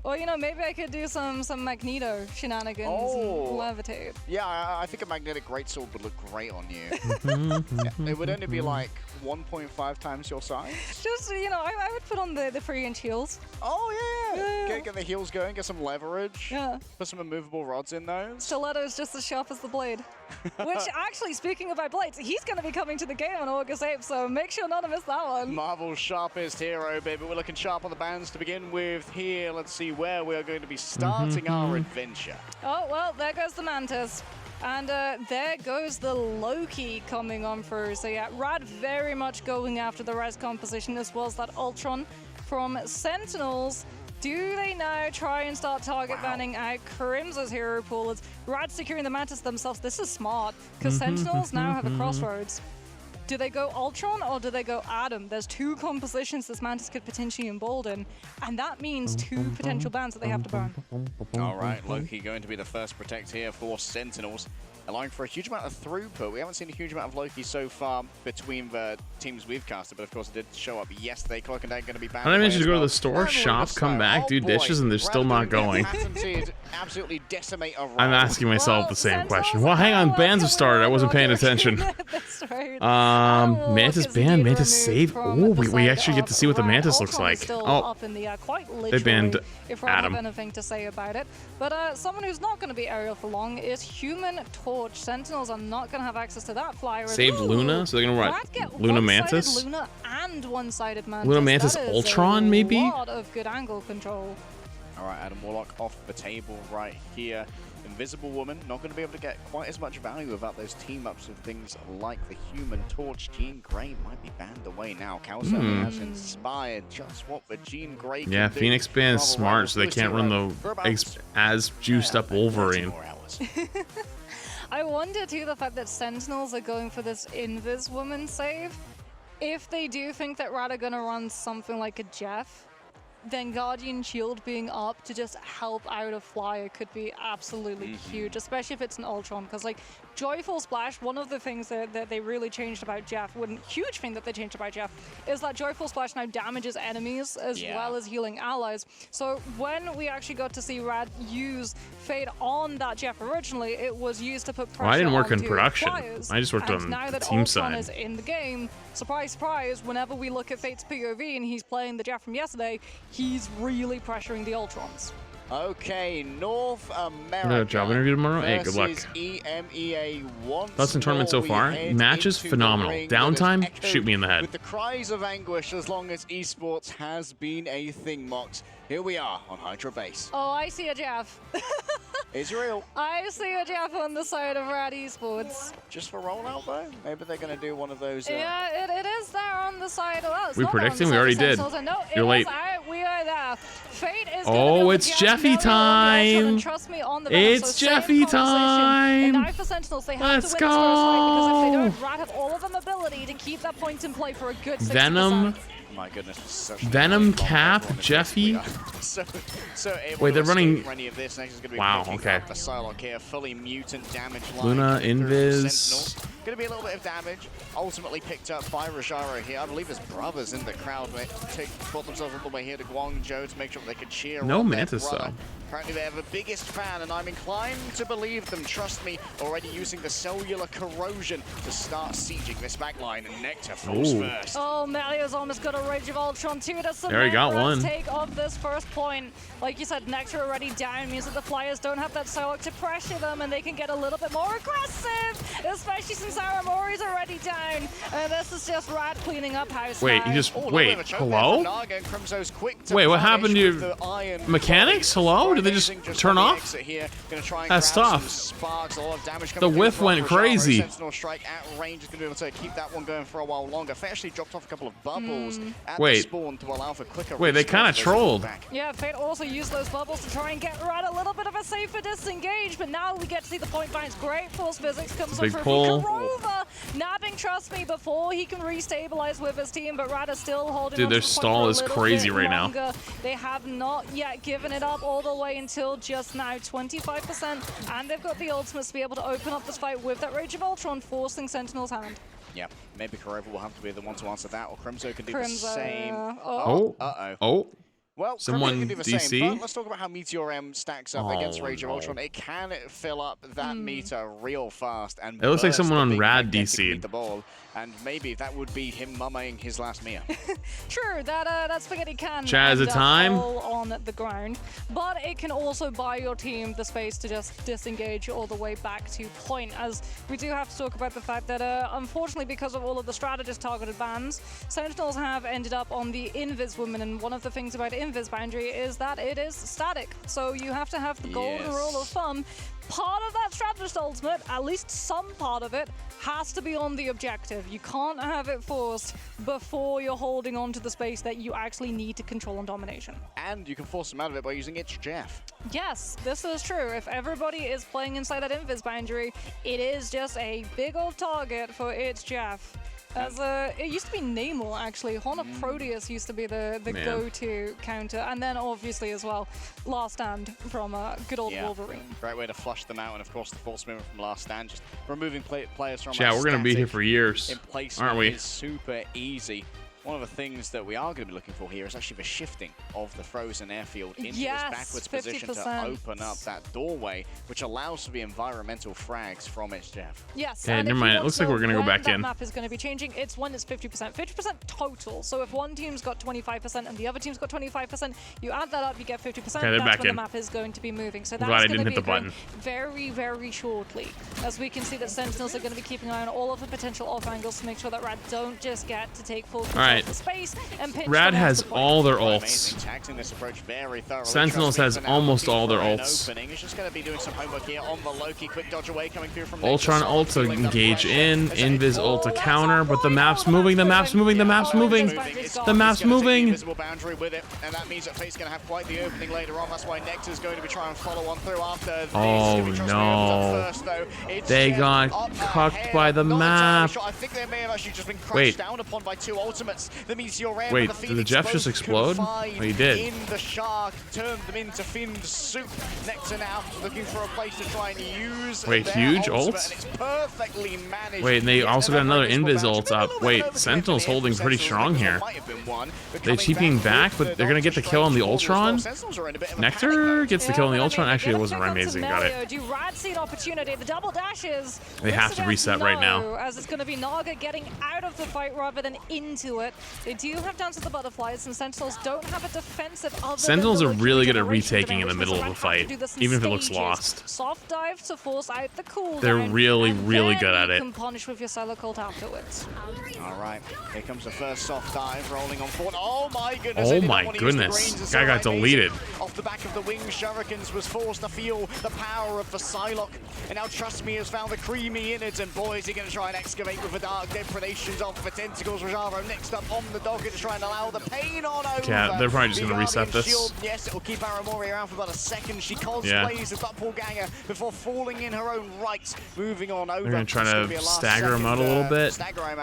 Or, you know, maybe I could do some Magneto shenanigans and levitate. Yeah, I think a magnetic greatsword would look great on you. It would only be like 1.5 times your size. Just, you know, I would put on the 3-inch heels. Oh, yeah. Get the heels going, get some leverage. Yeah. Put some immovable rods in those. Stiletto's just as sharp as the blade. Which, actually, speaking of my blades, he's going to be coming to the game on August 8th, so make sure not to miss that one. Marvel's sharpest hero, baby. We're looking sharp on the bands to begin with here. Let's see where we are going to be starting our adventure. Oh, well, there goes the Mantis. And there goes the Loki coming on through. So yeah, Rad very much going after the res composition as well as that Ultron from Sentinels. Do they now try and start target banning out Crimson's hero pool? It's Rad securing the Mantis themselves. This is smart, because Sentinels now have a crossroads. Do they go Ultron or do they go Adam? There's 2 compositions this Mantis could potentially embolden, and that means 2 potential bans that they have to burn. All right, Loki going to be the first protect here for Sentinels, allowing for a huge amount of throughput. We haven't seen a huge amount of Loki so far between the teams we've casted, but of course it did show up yesterday. Cloak and Dagger going to be banned. I managed to go to the store, shop, come back, do dishes, and they're still not going. Absolutely decimate a I'm asking myself the same question. Well, hang on, bans have started. I wasn't paying attention. That's right. Mantis ban, Mantis save. Oh, we actually get to see what the Mantis looks like. Oh, they banned if I Adam. have anything to say about it. But someone who's not going to be aerial for long is Human Torch. Sentinels are not going to have access to that flyer. Saved Luna, so they're going to run Luna Mantis? Luna and one-sided Mantis. Luna Mantis Ultron, maybe? A lot of good angle control. All right, Adam Warlock off the table right here. Invisible Woman, not going to be able to get quite as much value without those team-ups with things like the Human Torch. Jean Grey might be banned away now. Calcel has inspired just what the Jean Grey can yeah, do. Phoenix ban is smart, so they can't run the as juiced up Wolverine. I wonder too the fact that Sentinels are going for this Invis Woman save. If they do think that Rad are going to run something like a Jeff, then Guardian Shield being up to just help out a flyer could be absolutely huge, especially if it's an Ultron, because like Joyful Splash, one of the things that they really changed about Jeff, one huge thing that they changed about Jeff, is that Joyful Splash now damages enemies as well as healing allies. So when we actually got to see Rad use Fade on that Jeff originally, it was used to put pressure I didn't work in onto production. flyers. I just worked on now that team Ultron side. is in the game, surprise, surprise, whenever we look at Fate's POV and he's playing the Jeff from yesterday, he's really pressuring the Ultrons. Okay, North America. No job interview tomorrow. Hey, good luck. EMEA Thoughts in tournament so far? Matches phenomenal. Downtime, shoot me in the head. With the cries of anguish, as long as esports has been a thing, Mox. Here we are on Hydra Base. Oh, I see a Jeff. It's real. I see a Jeff on the side of Rad Esports. Just for rollout though? Maybe they're going to do one of those. Yeah, it is there on the side of us. We predicting? We already did. No, You're late. We are there. Fate is it's Jeffy time. Trust me on the it's Jeffy time. And now for Sentinels, they have Let's to go. win this first fight, because if they don't, Rad have all of them ability to keep that point in play for a good 60%. Venom. My goodness, such Venom, Cap, Jeffy. Wait, they're running. Wow, okay. The Psylocke here, fully mutant damage line. Luna, Invis. Going to be a little bit of damage. Ultimately picked up by Rajaro here. I believe his brothers in the crowd brought themselves all the way here to Guangzhou to make sure they could cheer. No Mantis though. Apparently they're the biggest fan, and I'm inclined to believe them. Trust me, already using the cellular corrosion to start sieging this backline, and Nectar falls first. Oh, Malio's almost got a Rage of Ultron too. There he got one. Take off this first point. Like you said, Nectar already down means that the Flyers don't have that Psylocke to pressure them, and they can get a little bit more aggressive, especially since Aramori's already down. This is just Rad cleaning up house. Wait, you just wait. Hello? Wait, what happened to your mechanics? Hello? Did they just turn off? That's tough. The whiff went crazy. Sentinel strike at range is going to be able to keep that one going for a while longer. Fate actually dropped off a couple of bubbles at the spawn to allow for quicker. Wait, they kind of trolled. Yeah, Fate also used those bubbles to try and get Rad a little bit of a safer disengage, but now we get to see the point bounce. Great force physics comes Big from pull. Karova, nabbing Trust Me before he can restabilize with his team, but Rad is still holding Dude, on their to the point stall for a is little crazy bit right now. longer. They have not yet given it up all the way until just now, 25%, and they've got the ultimates to be able to open up this fight with that Rage of Ultron, forcing Sentinel's hand. Yeah, maybe Karova will have to be the one to answer that, or Crimson can do Crimson, the same. Oh. Uh-oh. Oh. Well, someone can do the DC. same, but let's talk about how Meteor M stacks up against Rage of Ultron. It can fill up that meter real fast, and it looks like someone on Rad DC DC. the ball, and maybe that would be him mumming his last Mia. True, that spaghetti can Chaz, end a time up all on the ground, but it can also buy your team the space to just disengage all the way back to point. As we do have to talk about the fact that unfortunately, because of all of the strategist targeted bans, Sentinels have ended up on the Invis Woman, and one of the things about Invis Boundary is that it is static, so you have to have the golden rule of thumb. Part of that strategist ultimate, at least some part of it, has to be on the objective. You can't have it forced before you're holding on to the space that you actually need to control on domination. And you can force him out of it by using It's Jeff. Yes, this is true. If everybody is playing inside that Invis boundary, it is just a big old target for It's Jeff. As it used to be Namor, actually. Horn of Proteus used to be the go-to counter. And then, obviously, as well, Last Stand from good old Wolverine. Great way to flush them out. And, of course, the force movement from Last Stand. Just removing players from we're going to be here for years, aren't we? Is super easy. One of the things that we are going to be looking for here is actually the shifting of the frozen airfield into this backwards 50%. Position to open up that doorway, which allows for the environmental frags from its Jeff. Yes. Okay, never mind. It looks like we're going to go back in. That map is going to be changing. It's when it's 50%. 50% total. So if one team's got 25% and the other team's got 25%, you add that up, you get 50%. Okay, they're that's back when in. The map is going to be moving. So I'm glad I that's didn't going hit to the be button. very, very shortly. As we can see that Sentinels are going to be keeping an eye on all of the potential off angles to make sure that Rad don't just get to take full control of the space. Rad has all their ults. Sentinels has almost all their ults. Ultron ult to engage in, Invis ult to counter, but the map's moving, the map's moving, the map's moving, the map's moving. Invisible boundary with it, and that means that Fate's going to have quite the opening later on. That's why Nectar's going to be trying to follow on through after. Oh no! They got cucked by the map. I think they may have actually just been crushed down upon by two ultimates. The Meteor Wait, did the Jeff just explode? Oh, he did. In the shark, turned them into finned soup. Nectar now looking for a place to try and use. Wait, huge ults? Wait, and they also got another Invis ult up. Wait, Sentinel's holding pretty strong here. They're TPing back, but they're gonna get the kill on the Ultron. Nectar gets the kill on the Ultron. Actually, it wasn't amazing. Got it. They have to reset right now. As it's gonna be Naga getting out of the fight rather than into it. They do have Dance of the Butterflies, and Sentinels don't have a defensive other. Sentinels are really good at retaking in the middle of the fight, even if it looks lost. Soft dive to force out the cooldown. They're really good at it. You can punish with your Cyber Cult afterwards. All right, here comes the first soft dive, rolling on forward. Oh my goodness! Oh my goodness! Guy got deleted. Off the back of the wing, Shurikens was forced to feel the power of the Psylocke, and now Trust Me has found the creamy innards, and boy, is he going to try and excavate with the dark depredations of the tentacles. Rojaro next up on the docket to try and allow the pain on over. Yeah, they're probably just going to reset this. Shield. Yes, it will keep Aramori around for about a second. She cosplays the doppelganger before falling in her own right. Moving on over. They're going to try to stagger him out a little bit.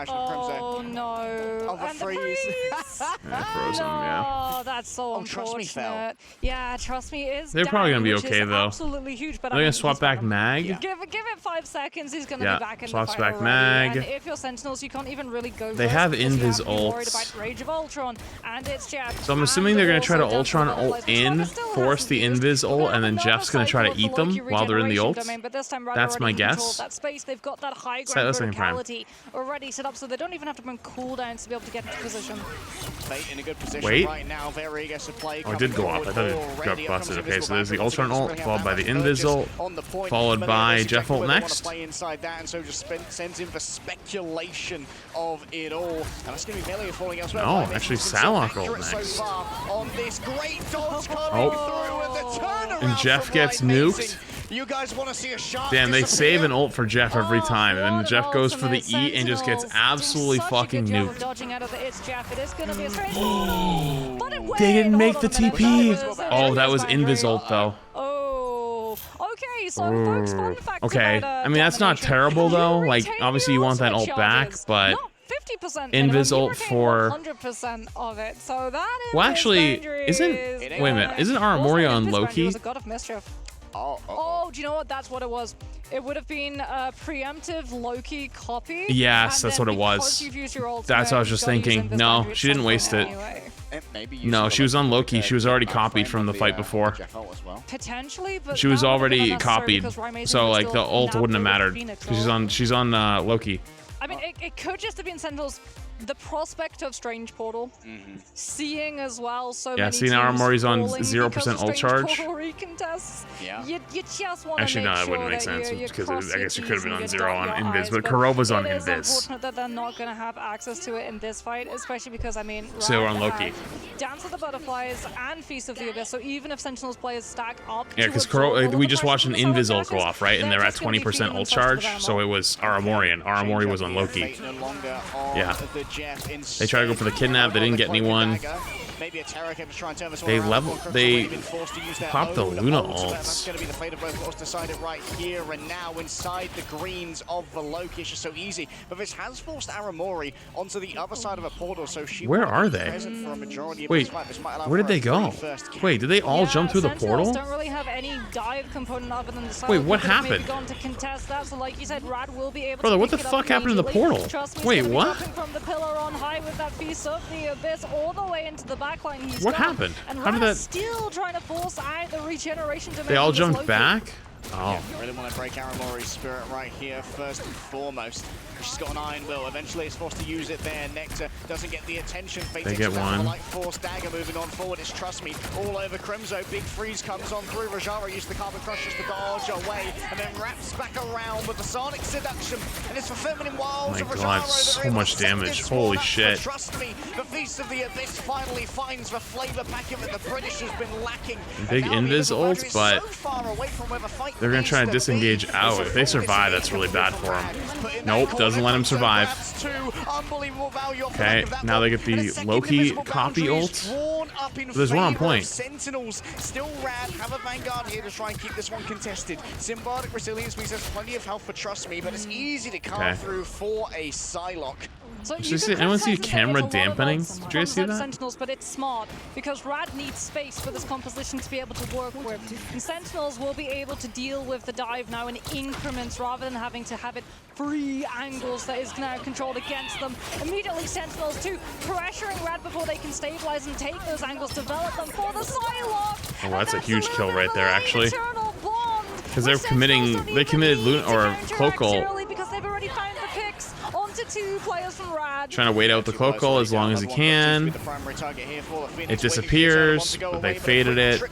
Oh no! Oh, the freeze. Frozen, Oh, that's so unfortunate. Trust Me fell. Yeah, Trust Me is. They're probably going to be okay though. Absolutely huge, but they're going to swap back Mag. Give it 5 seconds. He's going to be back in the swaps fight back already. Mag. And if you're Sentinels, you can't even really go. They have Invis ults. Rage of Ultron, and it's Jeff. So I'm assuming they're going to try to Ultron ult in, force the Invis ult, and then Jeff's going to try to eat them while they're in the ult. That's my guess. That space, they've got that high ground verticality already set up, so they don't even have to burn cooldowns to be able to get into position. Fate in a good position right now. Very eager to play. Oh, it did go up. I thought it got busted. Okay, so there's the Ultron ult, followed by the Invis ult, followed by Jeff ult next. Play inside that, and so just sends in for speculation of it all. And that's going to be Melee falling elsewhere. No, actually Psylocke ult next. So on this great dodge coming through, and the turnaround and Jeff gets nuked. You guys want to see a shot? Damn, they save an ult for Jeff every time, and then Jeff goes for the E and just gets absolutely fucking nuked. They didn't make the TP. Oh, that was Invis ult though. Okay, so folks, fun fact okay, about, I mean that's not terrible though. Like obviously you want that ult back, but Invis ult for 100% of it. So that is well, actually, isn't wait a minute? Isn't Aramori on Loki? Oh, do you know what? That's what it was. It would have been a preemptive Loki copy. Yes, that's what it was. That's what I was just thinking. No, she didn't waste it. No, she was on Loki. She was already copied from the fight before. Potentially, but she was already copied, so like the ult wouldn't have mattered. She's on Loki. I mean, it could just have been Sentinels. The prospect of Strange Portal, seeing as well so many seeing Aramori's on 0% ult charge. You just want to actually, no, that wouldn't make sense because I guess you could have been on 0 on Invis, but Kuroba's on Invis. It is unfortunate that they're not going to have access to it in this fight, especially because, I mean, so we're on Loki. Dance of the Butterflies and Feast of the Abyss, so even if Sentinels players stack up... Yeah, because we just watched an Invis ult go off, right? And they're at 20% ult charge, so it was Aramori, and Aramori was on Loki. Yeah. They tried to go for the kidnap, they didn't get anyone. They popped the Luna ults. That's going to be the fate of both ults decided right here and now inside the greens of the Loki. It's just so easy. But this has forced Aramori onto the other side of a portal, so she where are they? Wait, where did they go? Wait, did they all jump through the portal? Don't really have any dive component other than the wait, what happened? To contest that, so like you said, Rad will be able brother, what the fuck happened to the portal? Wait, what? From the pillar on high with that Feast of the Abyss all the way into the backline. What happened? And how did that? Still trying to force out the regeneration. They all jumped back. Oh. Yeah, really want to break Aramori's spirit right here, first and foremost. She's got an Iron Will. Eventually, it's forced to use it there. Nectar doesn't get the attention. They get one. Light Force Dagger moving on forward. It's Trust Me all over Crimzo. Big freeze comes on through. Rajara used the Carbon Crush just to dodge away, and then wraps back around with the Sonic Seduction. And it's for Feminine Wilds. Oh my god, so much damage. Holy shit. Trust Me, the Feast of the Abyss finally finds the flavor packet that the British has been lacking. Big Invis ult, but they're going to try to disengage out. If they survive, that's really bad for them. Nope, doesn't let him survive. Okay, now they get the Loki copy ult. There's one on point. Sentinels still Rad, have a Vanguard here to try and keep this one contested. Symbiotic Resilience means there's plenty of health for Trust Me, but it's easy to carve through for a Psylocke. So anyone see camera dampening? Did you guys see that? Sentinels, but it's smart because Rad needs space for this composition to be able to work with. And Sentinels will be able to deal with the dive now in increments rather than having to have it free angles that is now controlled against them. Immediately Sentinels too pressuring Rad before they can stabilize and take those angles, develop them for the Psylocke. Oh, that's a huge kill right there, actually. Because they committed Luna or Cloak ult. Because they've already found the picks onto two players from Rad. Trying to wait out the Cloak ult as long as he can. It disappears, but they faded it.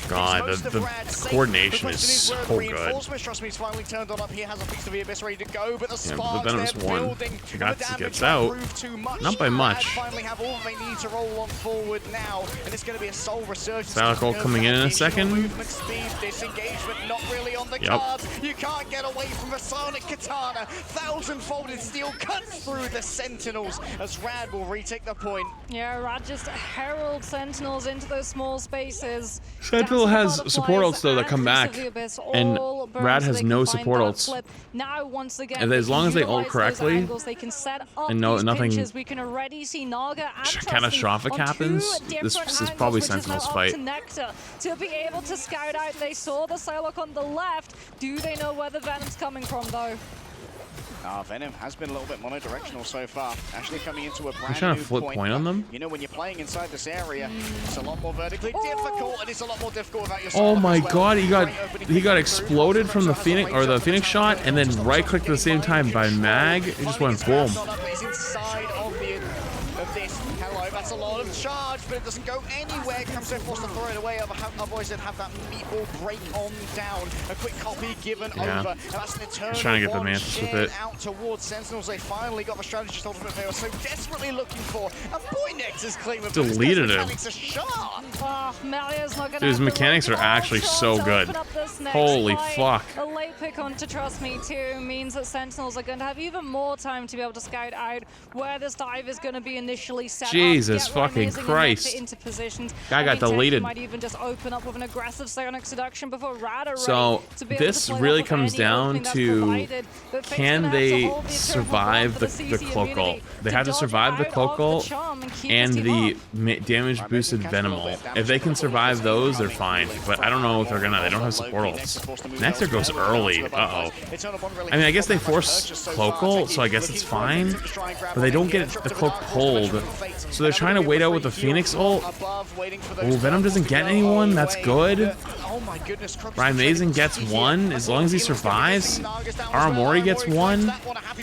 God, the coordination is so good. Yeah, the Venom's one. Gets out. Not by much. Psylocke ult coming in a second. Yep. You can't get away from a Sonic Katana. Thousand-folded steel cuts through the Sentinels as Rad will retake the point. Yeah, Rad just heralds Sentinels into those small spaces. Sentinel has support ults though that come back, and Rad has no support ults. Now, once again, and as long as they ult correctly, they can set up and nothing we can already see Naga catastrophic happens, this is probably Sentinel's fight. To be able to scout out, they saw the Psylocke on the left. Do they know where the Venom's coming from though? Venom has been a little bit monodirectional so far. Actually coming into a brand trying new to flip point on them. You know, when you're playing inside this area, it's a lot more vertically difficult, and it's a lot more difficult without your Oh my god, he got exploded from the Phoenix or the Phoenix shot, and then right clicked at the same time by Mag. It just went boom. That's a lot of charge, but it doesn't go anywhere. Comes so forced to throw it away. Otherwise, they'd have that meatball break on down. A quick copy given over. And that's an eternal trying to get the Mantis with it. Out towards Sentinels. They finally got the strategist ultimate they were so desperately looking for. And boy, Nectar's claim of deleted him. Dude, his mechanics are actually so good. Holy fuck. A late pick on to Trust Me too means that Sentinels are going to have even more time to be able to scout out where this dive is going to be initially set up. Jesus. Jesus fucking Christ. Guy got deleted. Might even just open up with an aggressive Psionic Seduction before Rad So this really comes down to, can they survive the cloak ult? They have to survive the cloak ult and the damage boosted Venom ult. If they can survive those, they're fine. But I don't know if they're gonna. They don't have support ults. Nexter goes early. Uh-oh. I mean, I guess they force cloak ult, so I guess it's fine. But they don't get the cloak pulled. So they're trying to wait out with the Phoenix ult. Oh, Venom doesn't get anyone. That's good. Ryan Mason gets one as long as he survives. Aramori gets one.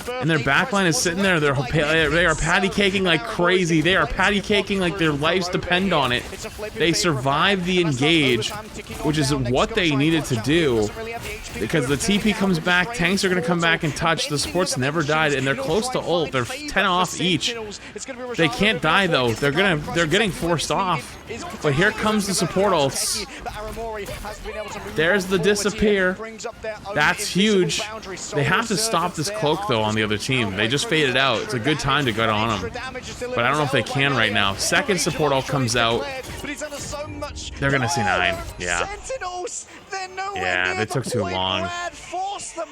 And their backline is sitting there. They are patty caking like crazy. They are patty caking like their lives depend on it. They survive the engage, which is what they needed to do. Because the TP comes back, tanks are going to come back and touch. The supports never died, and they're close to ult. They're 10 off each. They can't die though. They're getting forced off. But here comes the support ults. There's the disappear. That's huge. They have to stop this cloak though on the other team. They just faded out. It's a good time to get on them. But I don't know if they can right now. Second support ult comes out. They're gonna see 9. Yeah. Yeah, they took too long.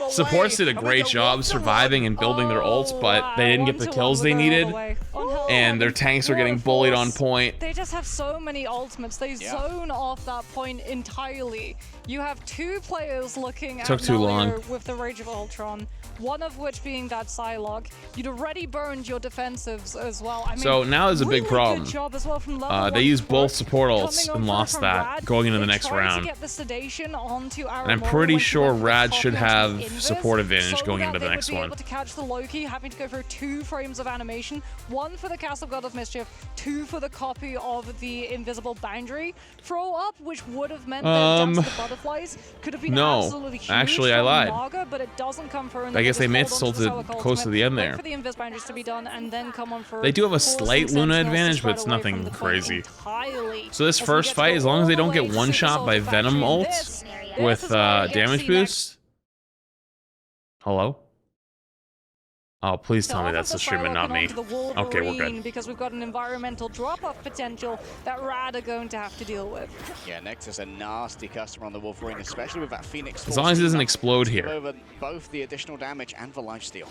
Supports did a great job surviving and building their ults, but they didn't get the kills they needed. And their tanks are getting bullied on point. They just have so many ultimates. They zone off that point entirely. You have 2 players looking at Nalier with the Rage of Ultron, one of which being that Psylocke. You'd already burned your defensives as well. I mean, so now is a big problem. Good job as well from level they used both support ults and lost that going into the next round. And I'm pretty sure Rad should have support advantage going into the next one. Able to catch the Loki, having to go for 2 frames of animation, 1 for the Castle God of Mischief, 2 for the copy of the Invisible Boundary throw up, which would have meant that Dance the Butterflies could have been absolutely huge. Actually, I lied. Naga, but it doesn't come for I guess they may have tilted close to the end there. For the Invis Boundaries to be done, and then come on for they do have a slight Luna advantage, but it's nothing crazy. So this first fight, as long as they don't get one shot by Venom ult with damage boost. Hello? Oh, please tell me that's the stream and not me. Okay, we're good. Because we've got an environmental drop-off potential that Rad are going to have to deal with. Yeah, Nexus a nasty customer on the Wolverine, especially with that Phoenix. As long as it doesn't explode here. Over both the additional damage and the lifesteal.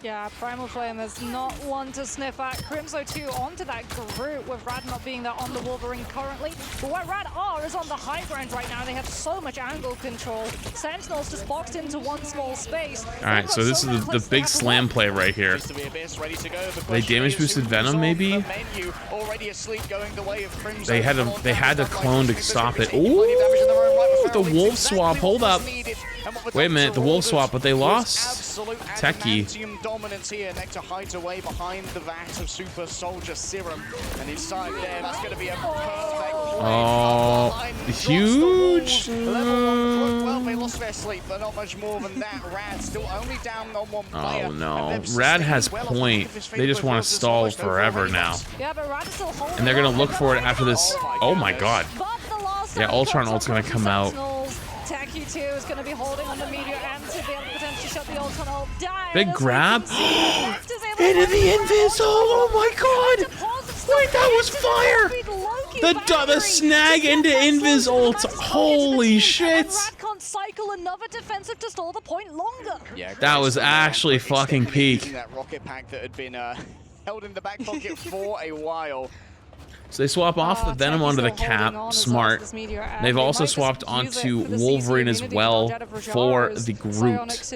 Yeah, Primal Flame is not one to sniff at. Crimso 2 onto that group with Rad not being there on the Wolverine currently. But where Rad are is on the high ground right now. They have so much angle control. Sentinels just boxed into one small space. Alright, so this is the big slam play right here. They damage boosted Venom maybe? They had to clone to stop it. Ooh, the wolf swap, hold up. Wait a minute, the wolf swap, but they lost Techie. Dominance here. Nectar hides away behind the vat of Super Soldier Serum, and inside there, that's going to be a perfect play. Huge. Well, they lost their sleep, but not much more than that. Rad still only down on 1 player. Oh no, Rad has point. They just want to stall forever now. Yeah, but Rad is still holding, and they're going to look for it after this. Oh my god. Yeah, Ultron ult's going to come out. Techie 2 is going to be holding on the Meteor and to be able to potentially shut the Ultron ult down. Big grab. Into the Invis. Oh my god. Wait, that was fire. The snag into Invis ult. Holy shit. Can't cycle another defensive to stall the point longer. Yeah, that was actually fucking peak. That rocket pack that had been held in the back pocket for a while. So they swap off the Venom onto the Cap, smart. They've also swapped onto Wolverine as well for the Groot.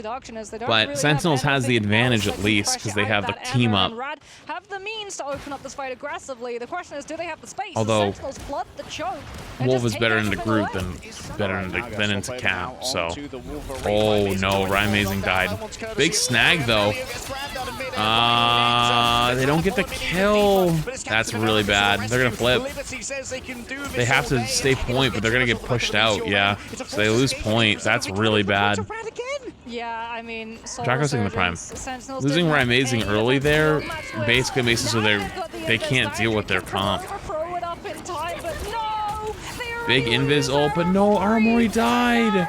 But Sentinels has the advantage at least because they have the team up. Have the means to open up this fight aggressively. The question is, do they have the space? Although Wolf is better into Groot than into Cap. So, oh no, Ryan Amazing died. Big snag though. They don't get the kill. That's really bad. They're gonna flip. They have to stay point, but they're gonna get pushed out. Yeah, so they lose point. That's really bad. Yeah, I mean, Draco's taking the prime. Losing Ryan Amazing early there basically makes it so they can't deal with their comp. Big Invis ult, but no, Armory died.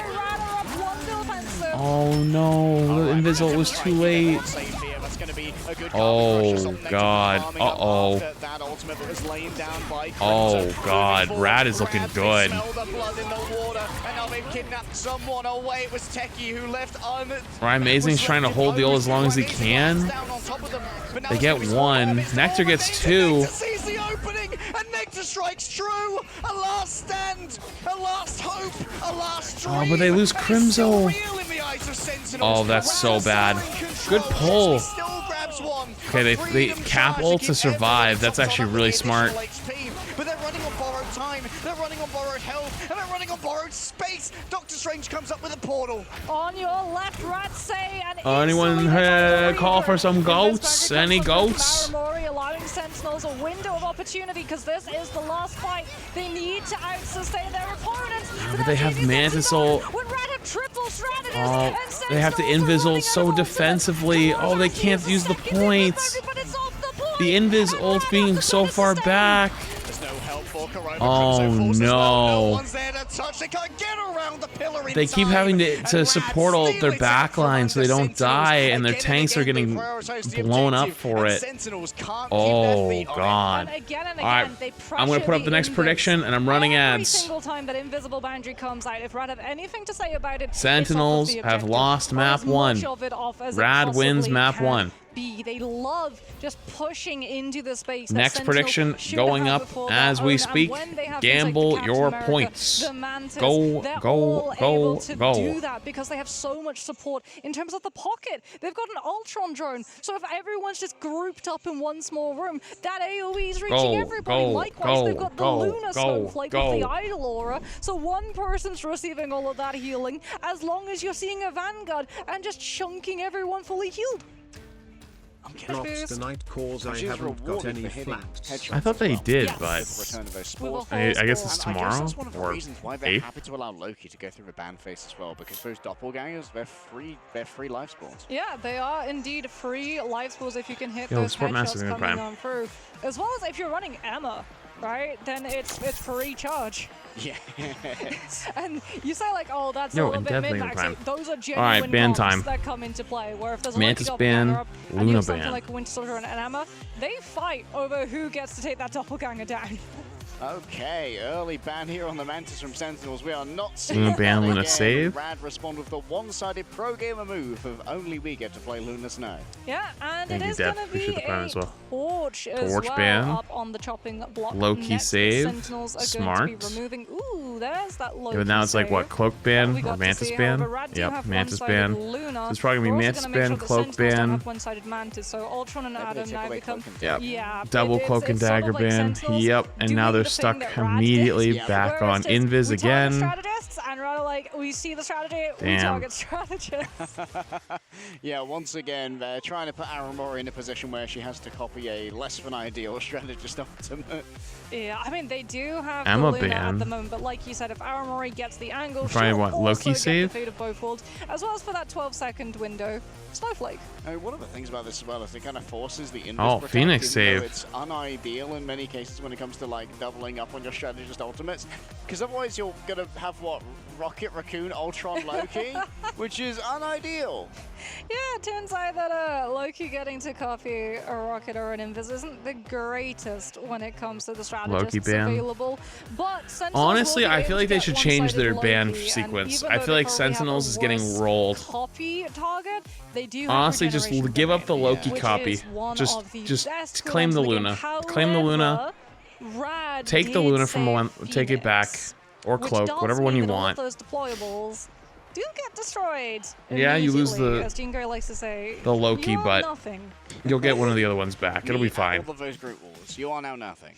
Oh no, the Invis ult was too late. going to be a good Oh, God. Uh-oh. That ultimate that was laying down by Oh, God. Rad is looking good. Smell the blood in the water, and now they've kidnapped someone away. It was Techie who left Right, Amazing's trying to hold the ult as long as he can. They get one. Nectar gets two. Nectar sees the opening, and Nectar strikes true. A last stand, a last hope, a last dream. Oh, but they lose Crimzo. Oh, that's so bad. Good pull. Okay, they cap ult to survive. That's actually really smart. But they're running on borrowed time, they're running on borrowed health, and they're running on borrowed space. Doctor Strange comes up with a portal. On your left, Ratsay, and anyone call for some goats? Any goats? Allowing Sentinels a window of opportunity because this is the last fight. They need to out-sustain their opponents. But they have Mantis ult. Oh, they have to Invis ult so defensively. Oh, they can't use the points. The Invis ult being so far back. Oh no. They keep having to support ult their backline so they don't die, and their tanks are getting blown up for it. Oh god. Alright, I'm gonna put up the next prediction, and I'm running ads. Sentinels have lost map 1. Rad wins map 1. They love just pushing into the space. Next prediction going up as we speak. Gamble your points. Go, go, go, go. Do that because they have so much support in terms of the pocket. They've got an Ultron drone, so if everyone's just grouped up in one small room, that AOE is reaching everybody. Likewise, they've got the Luna Snowflake with the Idol Aura, so one person's receiving all of that healing as long as you're seeing a Vanguard and just chunking everyone fully healed. Drops the night cause I haven't got any flats. I thought they did, but I guess it's tomorrow that's one of the or reasons why they're 8th. happy to allow Loki to go through the ban phase as well, because those doppelgangers, they're free life spawns. Yeah, they are indeed free life spawns if you can hit Yo, those Sportmaster's headshots in coming Prime. on through. As well as if you're running Emma, right? Then it's free charge. Yeah. And you say like, oh, that's Yo, a little and bit definitely in min-max. Prime. Those are Alright, genuine ban comps time. that come into play. Where if there's a Mantis lucky ban, doppelganger up and you Luna have something ban. like Winter Soldier and Emma, they fight over who gets to take that doppelganger down. Okay, early ban here on the Mantis from Sentinels. We are not seeing Luna that ban, Luna again. save. Rad respond with the one-sided pro-gamer move of only we get to play Luna Snow. Yeah, and Thank it you, is Dev. going to Appreciate be the Prime a as well. torch as Torch well ban. up on the chopping block. Low-key Next, save. Sentinels are Smart. going to be removing. Ooh, there's that low-key Yeah, but now it's like what, cloak ban or Mantis ban? Yep, Yep, Mantis ban. Luna. So it's probably gonna be Mantis ban, cloak ban. One-sided Mantis, so Ultron and Adam now become. Yep. Yeah, Double cloak and dagger ban. Yep, and now they're stuck immediately back on Invis again. And rather like we see the strategy, we Damn. target strategists. Yeah, once again, they're trying to put Aramori in a position where she has to copy a less than ideal strategist ultimate. Yeah, I mean, they do have Emma the Luna ban. at the moment, but like you said, if Aramori gets the angle, Probably she'll what, also Loki get save? the fate of both worlds, as well as for that 12-second window. Snowflake. I mean, one of the things about this as well is it kind of forces the invis Oh, protect, Phoenix even though save. It's unideal in many cases when it comes to like doubling up on your strategist ultimates, because otherwise you're gonna have what, Rocket Raccoon Ultron Loki, which is unideal. Yeah, it turns out that Loki getting to copy a Rocket or an Invis isn't the greatest when it comes to the strategists Loki ban. available. But Sentinels Honestly, will be I able feel to like they get should change their one-sided ban Loki, and sequence. even I though feel they like probably have Sentinels a is getting worse rolled. Copy target, they do have Honestly, just regeneration give up the Loki which copy. is one Just of the best claim the cooldowns in Luna. game. Claim the Luna. However, Rad Take the did Luna from save one. Take it back, Phoenix, or which cloak, does whatever one mean you that all want. of those deployables do get destroyed. Yeah, you lose immediately, the- as Jean Grey likes to say, the Loki, you're but nothing. You'll get one of the other ones back. It'll be fine. All of those group wars, you are now nothing.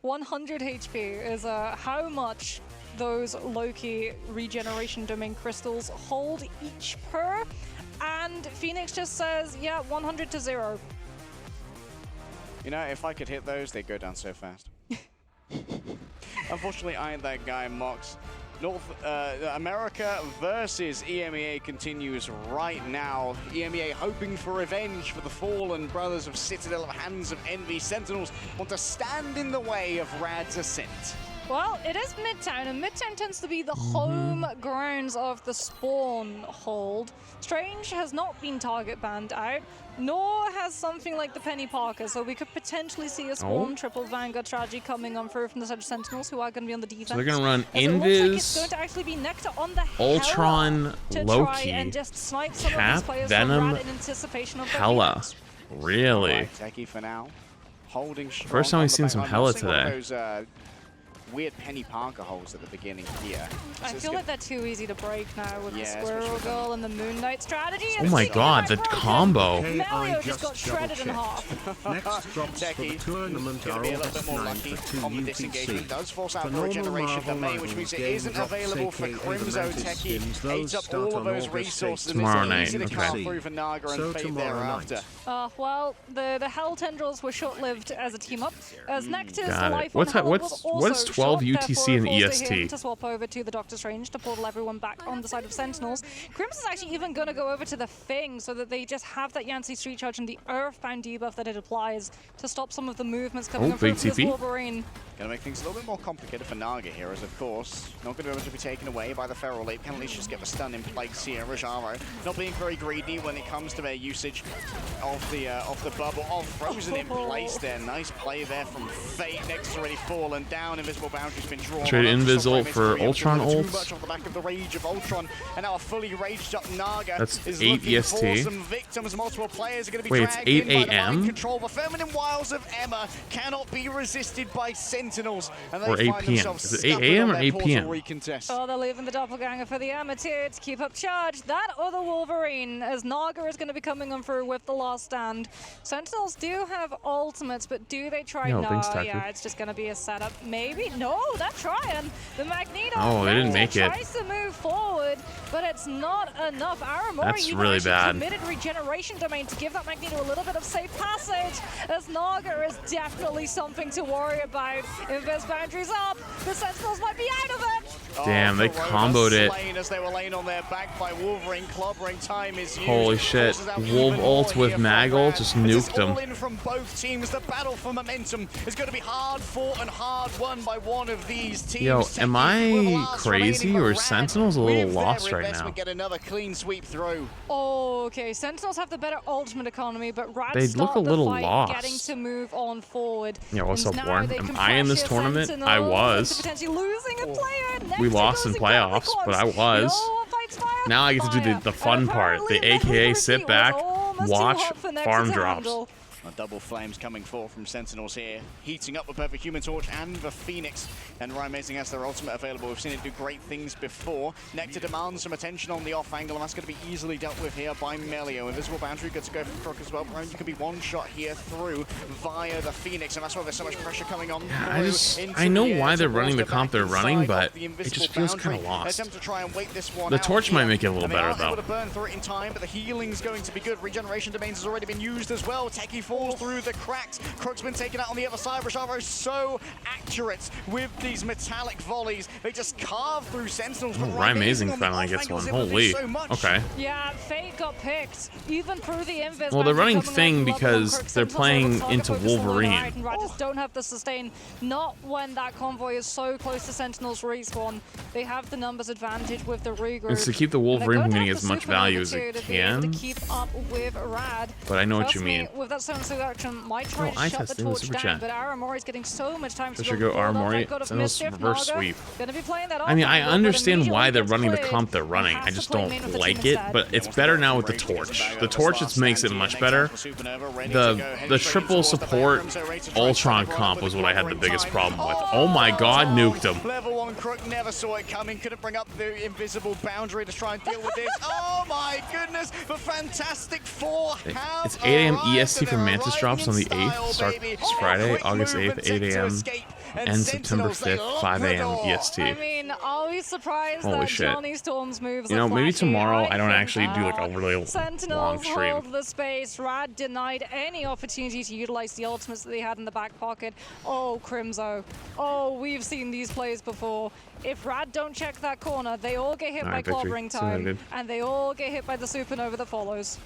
100 HP is how much those Loki regeneration domain crystals hold each per, and Phoenix just says, yeah, 100 to 0. You know, if I could hit those, they'd go down so fast. Unfortunately, I ain't that guy, Mox. North America versus EMEA continues right now. EMEA hoping for revenge for the fallen brothers of Citadel of Hands of Envy. Sentinels want to stand in the way of Rad's ascent. Well, it is Midtown, and Midtown tends to be the home grounds of the spawn hold. Strange has not been target banned out, nor has something like the Penny Parker, so we could potentially see a spawn triple Vanguard strategy coming on through from the side of Sentinels, who are going to be on the defense. So they're going to run Invis, Invis, going to actually be Nectar on the Ultron, Loki, and just snipe some Cap, of these players Venom, in anticipation of Hella. Really? Techie for now. Holding strong. First time we've seen some Hella today. Weird Penny Parker holes at the beginning here. I feel like they're too easy to break now with the Squirrel Girl and the Moon Knight strategy. Oh my god, the combo. Mario just got shredded in half. Next drops for the tournament are be a little bit August more 9 lucky for on the 2 disengagement. Does force out For the normal regeneration Marvel domain, which means it game isn't drops, available for aka Crimzo. Domination Techie skins, eats those up start all of on those August resources. 8th. Tomorrow It's night, easy to okay. carve through for Naga and Fate tomorrow thereafter. Well, the Hell Tendrils were short-lived as a team up, as Nectar's Got it. life What's on Hell what was is also 12 short, UTC and therefore it forced him EST? to swap over to the Doctor Strange to portal everyone back on the side of Sentinels. Crimson's actually even going to go over to the Fing so that they just have that Yancey Street Charge and the Earthbound debuff that it applies to stop some of the movements coming up from big this TP. Wolverine. Going to make things a little bit more complicated for Naga here, as of course, not going to be able to be taken away by the Feral Late penalties, just get the stun in place here. Rajaro not being very greedy when it comes to their usage of the bubble. Oh, frozen in place there. Nice play there from Fate. Next already fallen down. Invisible boundary's been drawn. Trade Invis ult for Ultron Too ults. much off the back of the rage of Ultron, and now a fully raged up Naga That's is 8 looking EST. for some victims. Multiple players are going to be Wait, it's dragged 8 in by the mind AM? control. The feminine wiles of Emma cannot be resisted by Sentinels, and they Or 8 find PM. themselves Is it 8 scuppered AM on or their 8 portal PM? recontest. Oh, they're leaving the Doppelganger for the Amateur to keep up charge. That other Wolverine, as Naga is going to be coming on through with the last stand. Sentinels do have ultimates, but do they try? No, No, thanks, Tucker. yeah, it's just going to be a setup. Maybe? No, they're trying. The Magneto Oh, they didn't make it. tries to move forward, but it's not enough. Aramori That's even really actually bad. committed regeneration domain to give that Magneto a little bit of safe passage, as Naga is definitely something to worry about. Invis boundaries up, the Sentinels might be out of it. Damn, they Corona comboed it. slain as they were laying on their back by Wolverine. Clobbering time is used. Holy shit. Forces out Wolf even ult more with here from Maggle Brad. just This is nuked him. all in from both teams. The battle for momentum is going to be hard fought and hard won by one of these teams. Yo, Techie am were I last crazy remaining, but or Rad, Sentinel's a little with their lost right now? investment, get another clean sweep through. Oh, okay. Sentinels have the better ultimate economy, but Rad They start look a little the fight lost. getting to move on forward. Yeah, what's And up, now Warren? they Am can I in this pressure tournament? Sentinels I into was. potentially losing a player. We Next lost in goes again playoffs, with but I Clogs. was. No one fights fire Now I get to do fire. the fun part, the Apparently AKA Metal sit Receipt back, was almost too watch hot for Nexus farm to drops. handle. Double flames coming forth from Sentinels here, heating up with both the Human Torch and the Phoenix. And Ryan Amazing has their ultimate available. We've seen it do great things before. Nectar demands some attention on the off angle, and that's going to be easily dealt with here by Melio. Invisible boundary, good to go for Crook as well. Brown, you can be one shot here through via the Phoenix, and that's why there's so much pressure coming on. I know why they're running the comp they're running, but it just feels kind of lost. Attempt to try and wait this one The out torch here, might make it a little and they better, are though. able to burn through it in time, but the healing's going to be good. Regeneration domains has already been used as well. Techie falls through the cracks. Crook's been taken out on the other side. Rashavo so accurate with these metallic volleys. They just carve through Sentinels. Oh, Ryan Amazing finally gets one. Holy. Okay. Yeah, Fate got picked, even through the Invis. Well, they're running coming Thing over because Crook. they're Sentinels playing are able to into focus on the Wolverine. right, and Rad just don't have the sustain. Not when that convoy is so close to Sentinels respawn. They have the numbers advantage with the regroup. It's to keep the Wolverine from getting as much value as it to be able can. to keep up with Rad. But I know what Trust you me, mean. with that Sentinel action, might try Oh, and iTesting shut the the torch super down, chat. but Aramori's getting so much time to Should build go forward. Aramori, That God of Sentinels Mischief, reverse Naga, sweep. gonna be playing that I mean, I off-angle, but understand why they're immediately running the cleared. comp they're running. I Has just to play don't main with the like team it, instead. but it's better now with the torch. The torch just makes it much better. The triple support Ultron comp was what I had the biggest problem with. Oh my god, nuked him. Level 1 Crook never saw it coming. Couldn't bring up the invisible boundary to try and deal with this. Oh my goodness, the Fantastic Four have It's 8 AM arrived, EST and for they're Mantis arriving drops in on the style, 8th. Starts baby. Friday, Quick August 8th, movement 8 to AM. escape, And September Sentinels, they 5th, 5 AM lock the door. EST. I mean, are we surprised Holy that shit. Johnny Storm's moves You are know, maybe flashy? tomorrow I don't think actually do like a really long Sentinels stream. hold the space. Rad denied any opportunity to utilize the ultimates that they had in the back pocket. Oh, Crimzo. Oh, we've seen these plays before. If Rad don't check that corner, they all get hit by Alright, victory. clobbering See what I time, did. and they all get hit by the supernova that follows.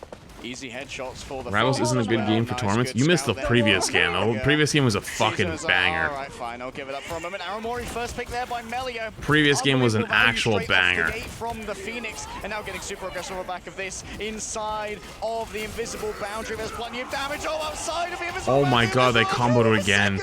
Easy headshots for the Rivals isn't a good game for tournaments. You missed the previous game, though. The previous game was a fucking banger. Alright, fine, I'll give it up for a moment. Aramori first pick there by Melio. Previous game was an actual banger. From the Phoenix, and now getting super aggressive on the back of this inside of the invisible boundary. There's plenty of damage all outside of the invisible boundary. Oh my god, they comboed it again.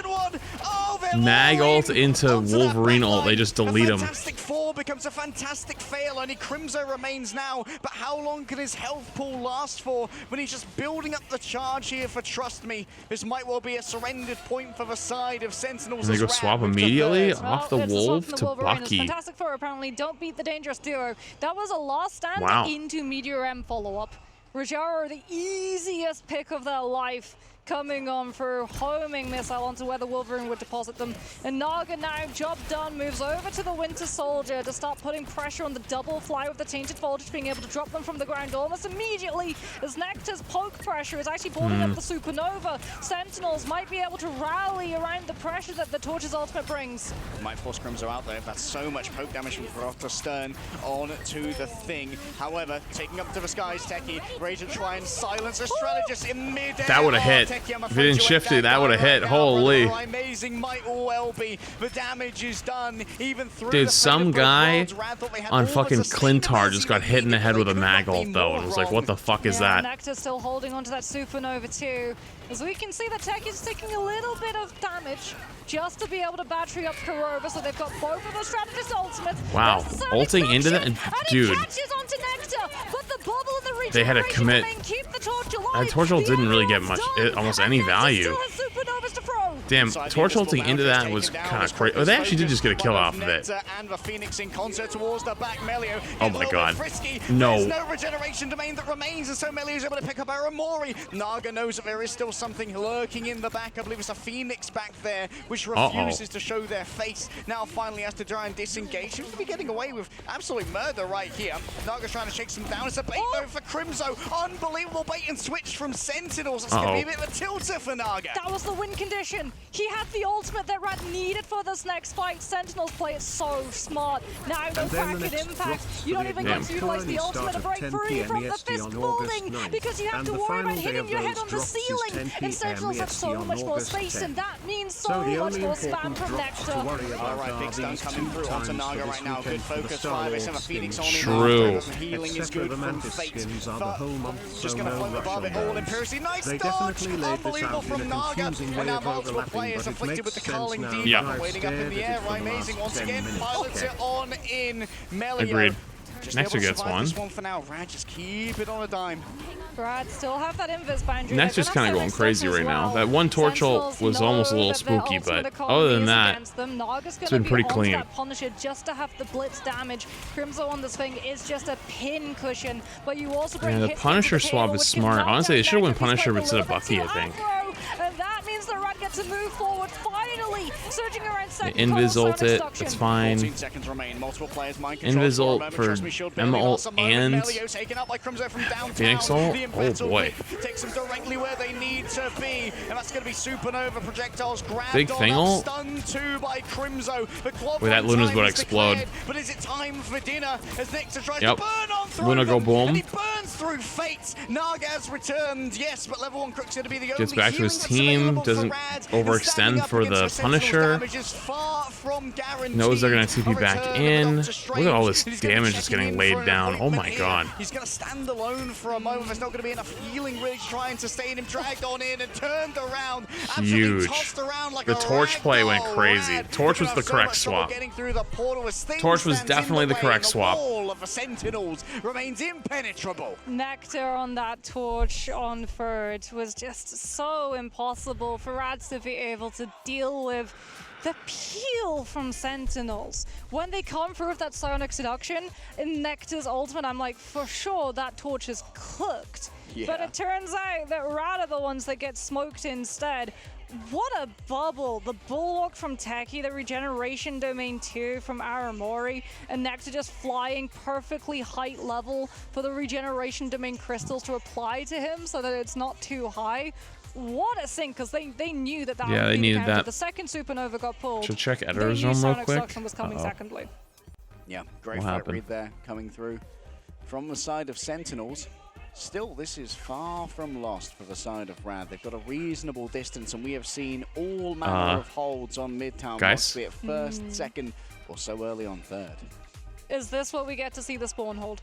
Mag ult into Wolverine ult, they just delete him. Fantastic fall becomes a fantastic fail, only Crimzo remains now, but how long can his health pool last for when he's just building up the charge here for Trust Me? This might well be a surrendered point for the side of Sentinels. And they go swap immediately off the Wolf to Bucky. Fantastic Four apparently don't beat the Dangerous Duo. That was a last stand into Meteor M follow-up. Rajara, the easiest pick of their life, coming on for homing missile onto where the Wolverine would deposit them. And Naga now, job done, moves over to the Winter Soldier to start putting pressure on the double fly with the Tainted Voltage, being able to drop them from the ground almost immediately as Nectar's poke pressure is actually boarding up the Supernova. Sentinels might be able to rally around the pressure that the Torch's ultimate brings. Might force Crimzo out there. That's so much poke damage from Grota Stern on to the Thing. However, taking up to the skies, Techie, ready to try and silence a strategist in mid-air. That would have hit. If he didn't shift it, that would have hit. Holy. Amazing might well be. The damage is done. Even through dude, some guy on fucking Clintar just got hit in the head with a mag ult, though. It was like, what the fuck is that? Nectar's still holding onto that Supernova, too. As we can see, the Tech is taking a little bit of damage just to be able to battery up Kurova, so they've got both of the strategist ultimates. Wow, ulting into that, and dude, onto Nectar, but the bubble in the they had to commit. That Torch ult didn't really get much, almost any value. Damn, Torch ulting into that was kind of crazy. Oh, they actually did just get a kill off of it. Oh my god. No. There's no regeneration domain that remains, and so Melio is able to pick up Aramori. Naga knows that there is still something lurking in the back. I believe it's a Phoenix back there, which refuses to show their face. Now finally has to try and disengage. Seems to be getting away with absolute murder right here. Naga's trying to shake some down. It's a bait though for Crimzo. Unbelievable bait and switch from Sentinels. It's going to be a bit of a tilter for Naga. That was the win condition. He had the ultimate that Rad needed for this next fight. Sentinels play it so smart. Now no cracked impact. You don't even get to utilize the ultimate to break free from the fist folding because you have to worry about hitting your head on the ceiling. And Sentinels have so much more space, and that means so much more spam from Nectar. Alright, big stun coming through onto Naga right now. Good focus fire. They have a Phoenix on him. True. Healing is good from Fate. Just going to float above it all. Imperacy. Nice dodge. Unbelievable from Naga. And now multiple players afflicted with the Carling Demon. Waiting up in the air. Amazing once again. Pilots it on in Melio. Agreed. Nectar gets one. This one for now. Rad, just keep it on a dime. Rad still have that invis boundary. Nectar's kind of going crazy right now. That one Torch ult was almost a little spooky, but other than that, it's been pretty clean. Punisher just to have the blitz damage. Crimzo on this thing is just a pin cushion, but you also bring the Punisher swap is smart. Honestly, they should have went Punisher instead of Bucky, I think. And that means that Rad gets to move forward finally, surging around second. Invis ult it, it's fine. Invis ult for Emma ult and Phoenix ult. Oh boy. Takes them directly where they need to be, and that's going to be Supernova projectiles grabbed. Big thing ult. Stunned too by Crimzo. Wait, that Luna's about to explode. But is it time for dinner as Nectar tries to burn on through Luna go boom. And he burns through Fate. Naga's returned, yes, but level 1 Crook's going to be the only gets back to his team, doesn't overextend for the Punisher. Knows they're going to TP back in. Look at all this damage that's getting laid down. Oh my god. He's going to stand alone for a moment. There's not going to be enough healing really trying to sustain him. Dragged on in and turned around. Huge. Like the Torch play went crazy. Torch was the correct swap. Torch was definitely the correct swap. All of the Sentinels remains impenetrable. Nectar on that Torch on third was just so impossible for Rads to be able to deal with. The peel from Sentinels. When they come through with that Psionic Seduction in Nectar's ultimate, I'm like, for sure that Torch is cooked. Yeah. But it turns out that Rad are the ones that get smoked instead. What a bubble. The Bulwark from Techie, the Regeneration Domain 2 from Aramori, and Nectar just flying perfectly height level for the Regeneration Domain crystals to apply to him so that it's not too high. What a sync, because they knew that that they needed that. The second Supernova got pulled. Should check Editor's Room real quick. Was coming secondly. Yeah, great fight read there coming through from the side of Sentinels. Still, this is far from lost for the side of Rad. They've got a reasonable distance, and we have seen all manner of holds on Midtown. Guys? Be it first, second, or so early on third. Is this what we get to see the spawn hold?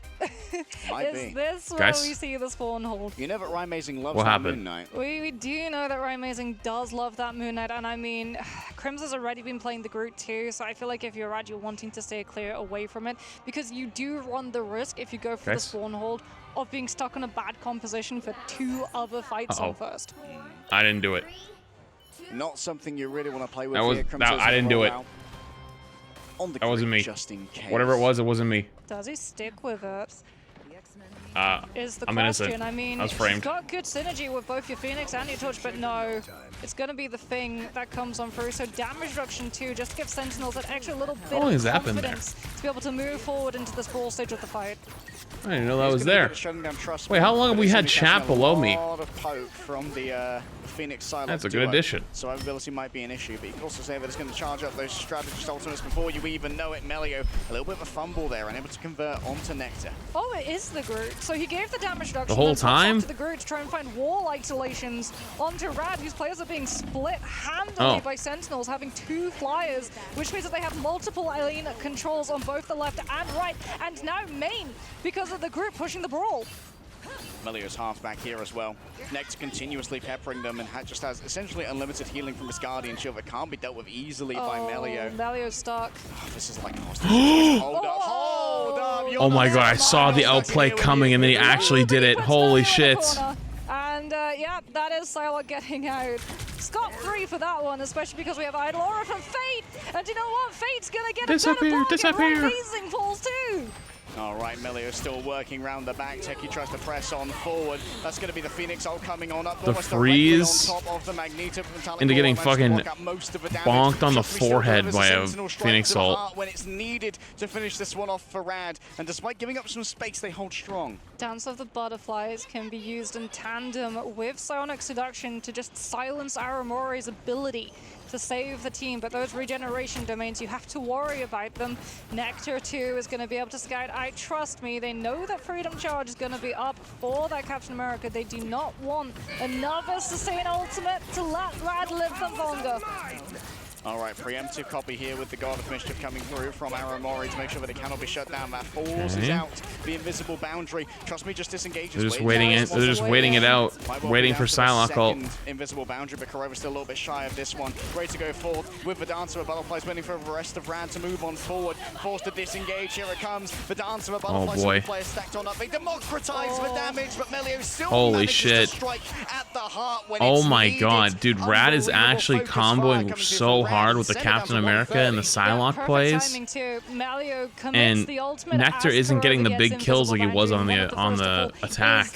Might Is be. this where Guys? we see the spawn hold? You know that Ryan Mazing loves What that happened? Moon Knight. We do know that Ryan Mazing does love that Moon Knight, and I mean, Crims has already been playing the Groot too, so I feel like if you're Rad, you're wanting to stay clear away from it, because you do run the risk, if you go for the spawn hold, of being stuck on a bad composition for 2 other fights on first. I didn't do it. Not something you really want to play with. I didn't do it. That wasn't me. Just in case. Whatever it wasn't me. Does he stick with it? Is the I'm question. innocent. I mean, I was framed. you've got good synergy with both your Phoenix and your Torch, but no, it's going to be the thing that comes on through. So damage reduction too, just to give Sentinels that extra little bit long of has that been there? confidence to be able to move forward into this brawl stage of the fight. I didn't know that was there. Trust Wait, how long have we had chat below me? A lot of poke from the Phoenix side. That's a good addition. So ability might be an issue, but you can also say that it's going to charge up those strategist ultimates before you even know it. Melio, a little bit of a fumble there, unable to convert onto Nectar. Oh, it is the Groot. So he gave the damage reduction The whole time? to the Groot to try and find wall isolations onto Rad, whose players are being split handily by Sentinels, having 2 flyers, which means that they have multiple lane controls on both the left and right, and now main because of the Groot pushing the brawl. Melio's half back here as well. Nectar continuously peppering them and just has essentially unlimited healing from his Guardian Shield that can't be dealt with easily by Melio. Melio's stuck. Oh, this is like a hostage situation. Hold up, hold up. Oh my god, I saw the outplay coming and then he actually did it. Holy shit. And yeah, that is Psylocke getting out. Scott 3 for that one, especially because we have Idol Aura from Fate. And you know what? Fate's gonna get a better block, and Amazing falls too. All right, Melio still working round the back. Techie tries to press on forward. That's going to be the Phoenix ult coming on up. The freeze on top of the Magneto into getting fucking bonked on the forehead by a Phoenix ult. When it's needed to finish this one off for Rad. And despite giving up some space, they hold strong. Dance of the Butterflies can be used in tandem with Psionic Seduction to just silence Aramori's ability to save the team, but those regeneration domains, you have to worry about them. Nectar too is going to be able to scout out. Trust me, they know that Freedom Charge is going to be up for that Captain America. They do not want another sustain ultimate to let Rad live them longer. All right, preemptive copy here with the God of Mischief coming through from Aramori to make sure that it cannot be shut down. That forces out the invisible boundary. Trust me, just disengages. They're just waiting it. They're just waiting it out, waiting for Psylocke ult. Invisible boundary, but Kurova's still a little bit shy of this one. Ready to go forward with the Dancer of Butterflies, waiting for the rest of Rad to move on forward. Forced to disengage. Here it comes. The Dancer of Butterflies. Players stacked on up. They democratize the damage, but Melio still manages to strike at the heart when oh my god, dude, Rad is actually comboing so hard with the Captain America and the Psylocke plays, and Nectar isn't getting the big kills like he was on the attack.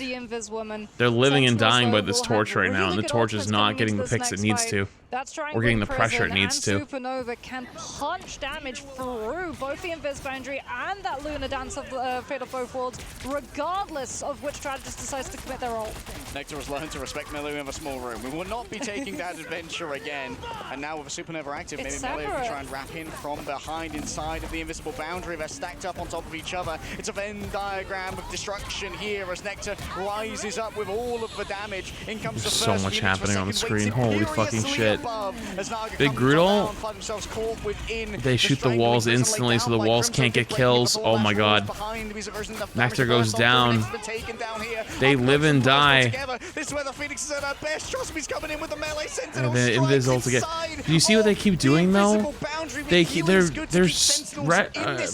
They're living and dying by this torch right now, and the torch is not getting the picks it needs to. We're getting the pressure it needs to. Supernova can punch damage through both the Invis Boundary and that Lunar Dance of the Fate of Both Worlds, regardless of which strategist decides to commit their ult. Nectar has learned to respect Melio in a small room. We will not be taking that adventure again. And now with a Supernova active, maybe Melio can try and wrap in from behind inside of the invisible boundary. They're stacked up on top of each other. It's a Venn diagram of destruction here as Nectar rises up with all of the damage. In comes the first so much happening on the screen. Holy fucking shit. Big Groot ult. They shoot the walls instantly so the walls can't get kills. Oh my god. Nectar goes down. They live and die. This is where the Phoenix is at her best. Trust me, he's coming in with the melee Sentinel. The Invis ult again. Do you see what they keep doing though?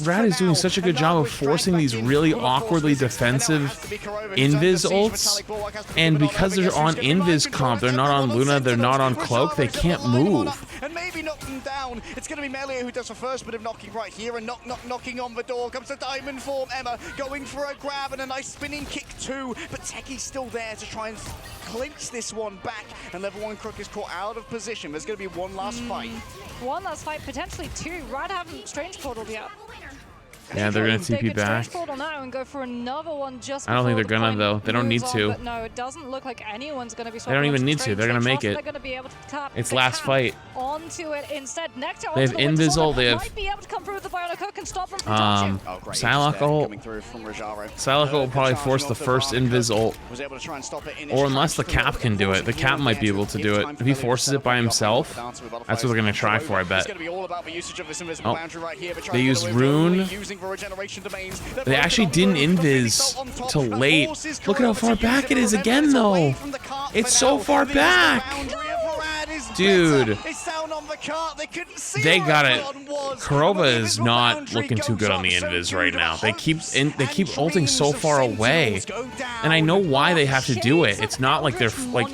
Rad is doing such a good job of forcing these really awkwardly defensive Invis ults, and because they're on Invis comp, they're not on Luna, they're not on Cloak, they can't move. And maybe knock them down. It's going to be Melio who does the first bit of knocking right here, and knocking on the door. Comes the diamond form. Emma going for a grab and a nice spinning kick too, but Techie's still there to try and clinch this one back, and Level 1 Crook is caught out of position. There's going to be one last fight. One last fight, potentially two. Rad haven't Strange Portaled yet. Yeah, they're gonna TP back. Now and go for another one just I don't think they're gonna though. They don't need to. But no, it doesn't look like anyone's gonna be. They don't even need to. They're gonna make it. They're gonna be able to tap it's last fight. Onto it instead. Nectar they have Invisible. They have. Might be able to come through with the Bionic Hook and stop him from Psylocke will probably force the first Invis ult. Or unless the Cap can do it. The Cap might be able to do it. If he forces it by himself, that's what they're gonna try for, I bet. Oh. They used Rune. They actually didn't Invis till late. Look at how far back it is again, though. It's so far back. Dude, they got it. Kurova is not looking too good on the invis right now. They keep ulting so far away, and I know why they have to do it. It's not like they're like,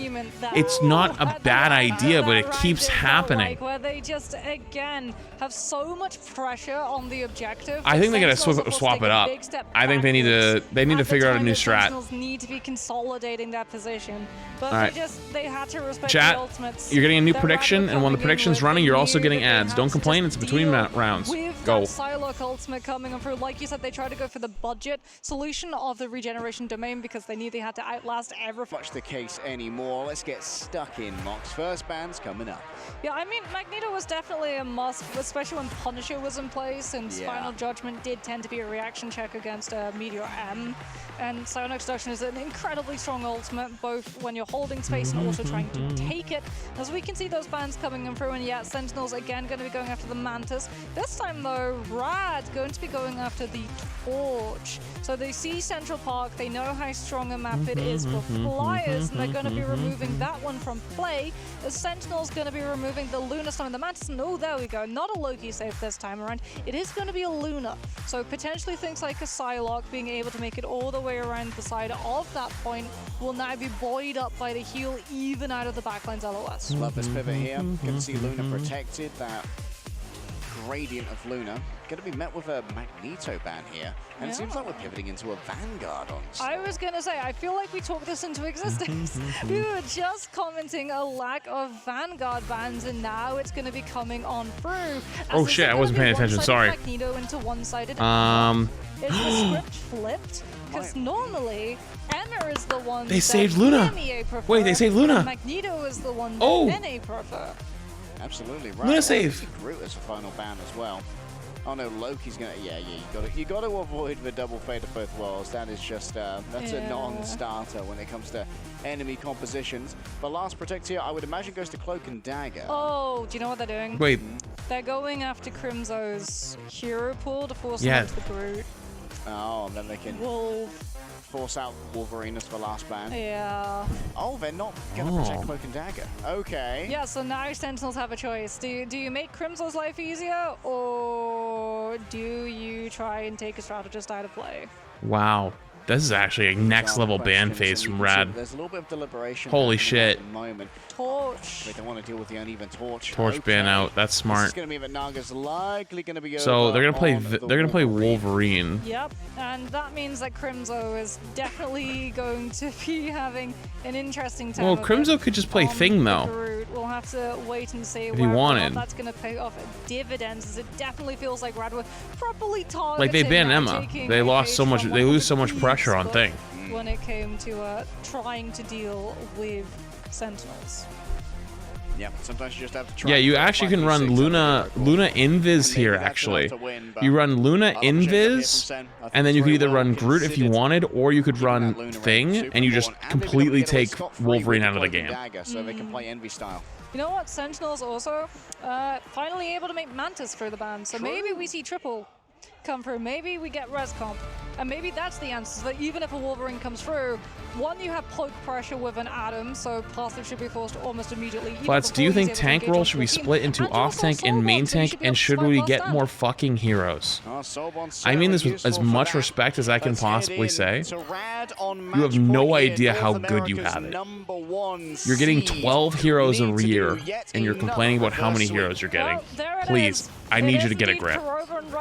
it's not a bad idea, but it keeps happening. Where they just again have so much pressure on the objective. I think they gotta swap it up. I think they need to figure out a new strat. Sentinels need to be consolidating that position, but they had to respect Chat, the ultimates. You're getting a new prediction, and when the prediction's running, you're also getting ads. Don't complain, it's between rounds. Go. Psylocke ultimate coming through. Like you said, they tried to go for the budget solution of the regeneration domain because they knew they had to outlast everything. Much the case anymore. Let's get stuck in. Mox first band's coming up. Yeah, I mean, Magneto was definitely a must, especially when Punisher was in place, since Final Judgment did tend to be a reaction check against Meteor M. And Psionic Seduction is an incredibly strong ultimate, both when you're holding space and also trying to take it. As we can see those bands coming in through, and yeah, Sentinels again going to be going after the Mantis. This time though, Rad going to be going after the Torch. So they see Central Park, they know how strong a map it is for flyers, and they're going to be removing that one from play. The Sentinel's going to be removing the Luna Stone and the Mantis, and oh, there we go, not a Loki save this time around. It is going to be a Luna. So potentially things like a Psylocke being able to make it all the way around the side of that point will now be buoyed up by the heal even out of the backline's LOS. Love this pivot here. Can see Luna protected. That gradient of Luna going to be met with a Magneto ban here, and it seems like we're pivoting into a Vanguard on. I was going to say, I feel like we talked this into existence. We were just commenting a lack of Vanguard bans, and now it's going to be coming on through. Oh shit, I wasn't paying attention, sorry. Magneto into one-sided. Is the script flipped? Because normally, Emma is the one they saved Luna. Wait, they saved Luna. Magneto is the one that NA prefer. Absolutely right. Luna save. Groot as a final ban as well. Oh no, Loki's gonna. Yeah, you got to avoid the double fate of both worlds. That is just that's a non-starter when it comes to enemy compositions. The last protect here, I would imagine, goes to Cloak and Dagger. Oh, do you know what they're doing? Wait. They're going after Crimzo's hero pool to force him into the Groot. Oh, and then they can force out Wolverine as the last ban. Yeah. Oh, they're not going to protect Cloak and Dagger. Okay. Yeah, so now Sentinels have a choice. Do you make Crimzo's life easier, or do you try and take a strategist out of play? Wow. This is actually a next level ban phase from Rad. There's a little bit of deliberation. Holy shit. Torch. They don't want to deal with the uneven Torch. Torch ban out. That's smart. It's going to be that Naga's likely going to be so they're going to play Wolverine. Yep, and that means that Crimzo is definitely going to be having an interesting time. Well, Crimzo could just play Thing though. We'll have to wait and see if he wanted. That's going to pay off dividends, as it definitely feels like Rad were properly targeting. Like they banned Emma. They lost so much. They lose so much pressure on Thing. When it came to trying to deal with Sentinels. Yeah, sometimes you just have to try. Yeah, you actually can run Luna Invis here, actually. You run Luna Invis, and then you could either run Groot if you wanted, or you could run Thing, and you just completely take Wolverine out of the game. So they can play Envy style. You know what? Sentinels also finally able to make Mantis for the ban, so maybe we see triple come through. Maybe we get res comp. And maybe that's the answer, so that even if a Wolverine comes through, one, you have cloak pressure with an Atom, so passive should be forced almost immediately. Flats, do you think tank role should be split into off tank and main tank, and should we get more fucking heroes? I mean this with as much respect as I can possibly say. You have no idea how good you have it. You're getting 12 heroes a year, and you're complaining about how many heroes you're getting. Please, I need you to get a grip.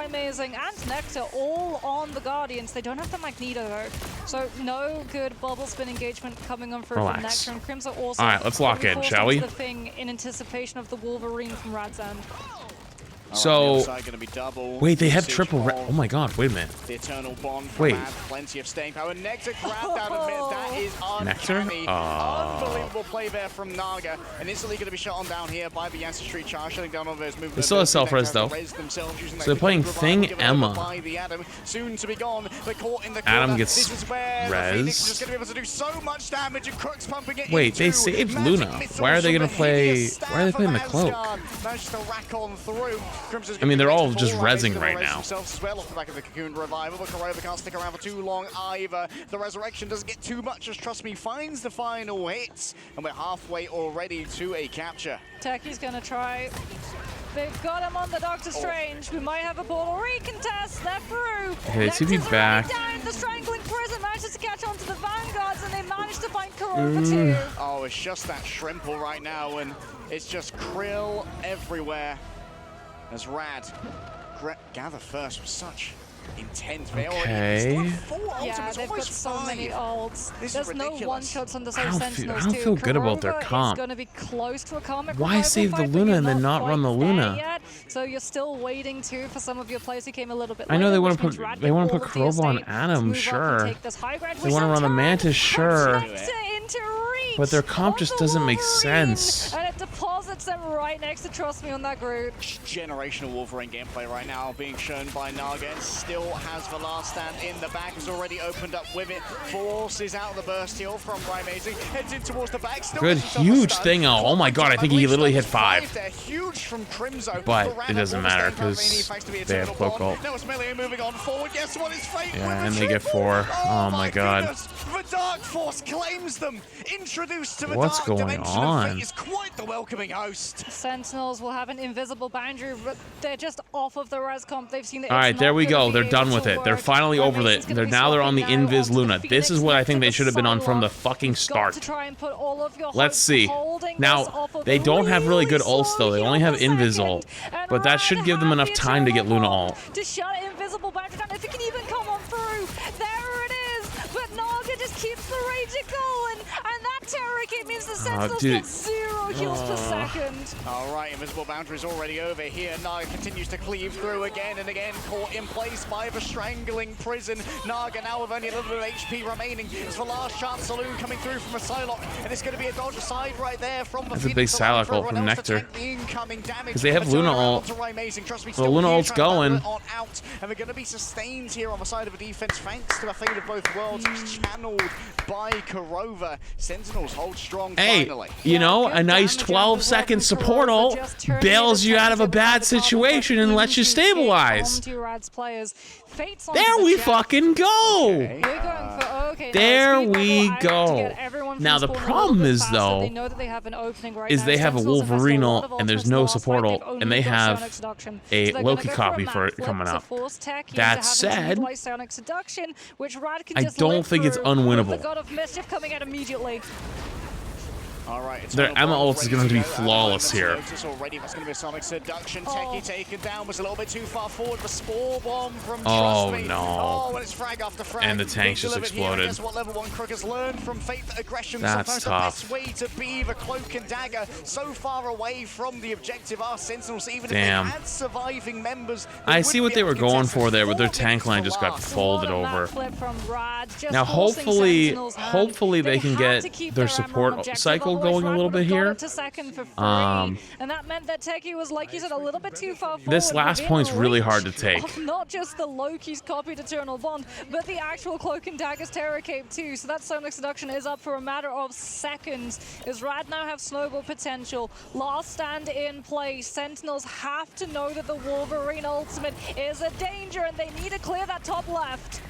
Amazing, and Nectar all on the Guardians. They don't have the Magneto though, so no good bubble spin engagement coming on through from Nectar, and Crimson also. All right, let's lock in, shall we? The thing in anticipation of the Wolverine from Rad's end. So, wait, they have triple. Oh my god, wait a minute. The eternal bond. Wait. Plenty of staying power. Nectar grabbed out of mid. That is uncanny. Unbelievable play there from Naga. And instantly going to be shot on down here by the Ancestry Charge. Shutting down all those movements. They still have self-res though. So they're playing Thing Emma. Soon to be gone. They're caught in the Adam gets res. Wait, they saved Luna. Why are they going to play? Why are they playing the cloak? I mean, they're all just rezzing right now. Corova can't stick around for too long either. The resurrection doesn't get too much, just trust me, finds the final hits, and we're halfway already to a capture. Techie's gonna try. They've got him on the Doctor Strange. We might have a portal recontest. They're through. Okay, they be back. Down. The strangling prison manages to catch on to the vanguards, and they managed to find Corova too. Oh, it's just that Shrimple right now, and it's just krill everywhere. As Rad gather first with such intent. Okay. Yeah, they've got so many ults. There's no one-shots on the I Sentinels don't feel good about their comp. Going to be close to a comic. Why save the Luna and then not run the Luna? Yet, so you're still waiting too for some of your players who came a little bit I know later, they want to put Corova on Adam, sure. They want to run the Mantis, sure. But their comp just doesn't make sense. And it deposits them right next to Trust Me on that group. Generational Wolverine gameplay right now being shown by Naga, and still has the last stand in the back. Has already opened up with it. Forces out the burst heal from Amazing. Heads in towards the back. Still good, huge thing. Oh my god, I think he literally hit 5. Huge from Crimzo. But it doesn't matter because they have cloak ult. Now it's Melee moving on forward. Guess what? It's Fate. Yeah, and they get 4. Oh my god. Goodness. The Dark Force claims them. Introduced to the What's Dark going Dimension on? of Fate is quite the welcoming host. Sentinels will have an invisible boundary, but they're just off of the res comp. They've seen that. All right, there we go. They're done with it. They're finally over it. Now they're on the Invis Luna. This is what I think they should have been on from the fucking start. Let's see. Now, they don't have really good ults though. They only have Invis ult, but that should give them enough time to get Luna ult. To shut invisible boundary down, if it can even come on through. There it is. But Naga just keeps the rage going, and that terror kit means the Sentinels get 0 heals per second. All right, invisible boundary's already over here. Naga continues to cleave through again and again, caught in place by the strangling prison. Naga now with only a little bit of HP remaining. It's the last chance saloon coming through from a Psylocke, and it's going to be a dodge aside right there from the. That's a big Psylocke ult from Nectar. Because they have Luna ult. The Luna ult's going. And they're going to be sustained here on the side of the defense thanks to the fate of both worlds. It's channeled by Corova. Sentinels hold strong finally. You know, a nice 12-second support ult bails you out of a bad situation and lets you stabilize. There we fucking go. There we go. Now the problem is though, is they have a Wolverine ult and there's no support ult, and they have a Loki copy for it coming up. That said, I don't think it's unwinnable. All right, their Emma ult is going to be flawless here. That's going to be a Sonic Seduction. Techie taken down, was a little bit too far forward. The Spore Bomb from Oh Trust Me. no. Oh, and it's frag after frag. And the tanks just exploded. Guess what level 1 Crook has learned from Fate that aggression. That's tough. The best way to be the Cloak and Dagger so far away from the objective are Sentinels. Even Damn. if they had surviving members, I see what they were going for there, but their tank line just got folded over. Now hopefully they can get their support cycle going a little bit here. And that meant that Techie was, like you said, a little bit too far forward. This last point's really hard to take. Not just the Loki's copied Eternal Bond, but the actual Cloak and Dagger's Terror Cape too. So that Sonic Seduction is up for a matter of seconds. As Rad now have snowball potential. Last stand in place. Sentinels have to know that the Wolverine ultimate is a danger, and they need to clear that top left.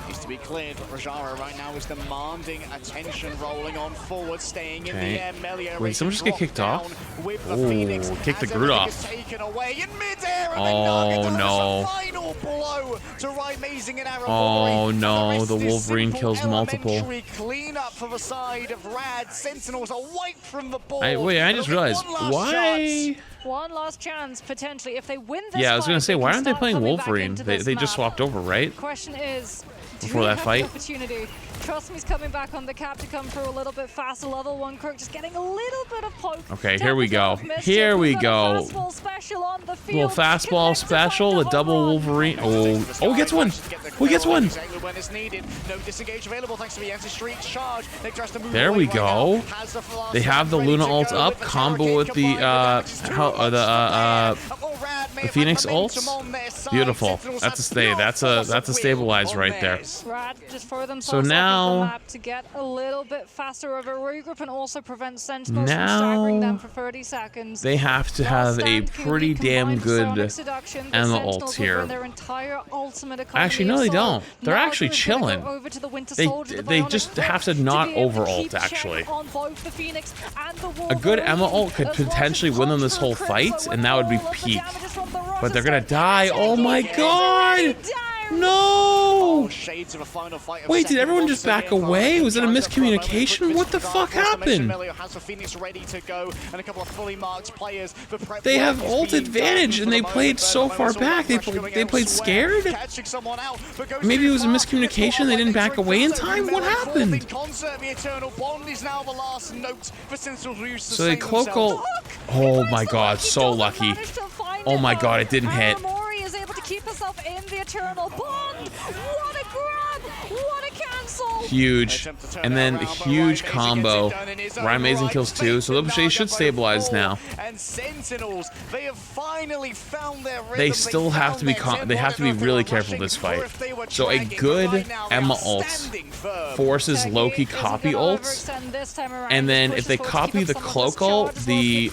Needs to be cleared, but Rajara right now is demanding attention, rolling on forward, staying in the air. Melia wait, someone just get kicked off? Oh, kick the Groot off. Taken away in mid-air, oh no. Final blow to Amazing and Arrow. Oh no, the Wolverine kills multiple. Clean up for the side of Rad. Sentinels are wiped from the board. Wait, I just realized, why? One last chance, potentially, if they win this Yeah, I was going fight, to say, why aren't they playing Wolverine? They They just swapped over, right? Question is, Before that fight? Opportunity Trust me's coming back on the cap to come through a little bit faster. Level 1 Kirk just getting a little bit of poke. Okay, here we go. Here we go. Little fastball special, a double Wolverine. Oh, he gets one. He gets one. There we go. They have the Luna ult up, combo with the Phoenix ult. Beautiful. That's a stay. That's a stabilize right there. So now to get a little bit faster of a regroup and also prevent Sentinels from staggering them for 30 seconds. They have to have a pretty damn good Emma ult here. Actually, no, they don't. They're actually chilling. They just have to not over ult, actually. A good Emma ult could potentially win them this whole fight, and that would be peak. But they're gonna die. Oh my god! No! Wait, did everyone just back away? Was it a miscommunication? What the fuck happened? They have ult advantage and they played so far back. They played scared? Maybe it was a miscommunication. They didn't back away in time? What happened? So they cloak ult. Oh my god, so lucky. Oh my god, it didn't hit. Is able to keep herself in the eternal bond. What a grab! What a cancel! Huge, and then huge combo. Ryan Amazing kills 2, so they should stabilize now. And Sentinels, they have finally found their rhythm. They still have to be really careful this fight. So a good Emma ult forces Loki copy ults, and then if they copy the cloak ult, the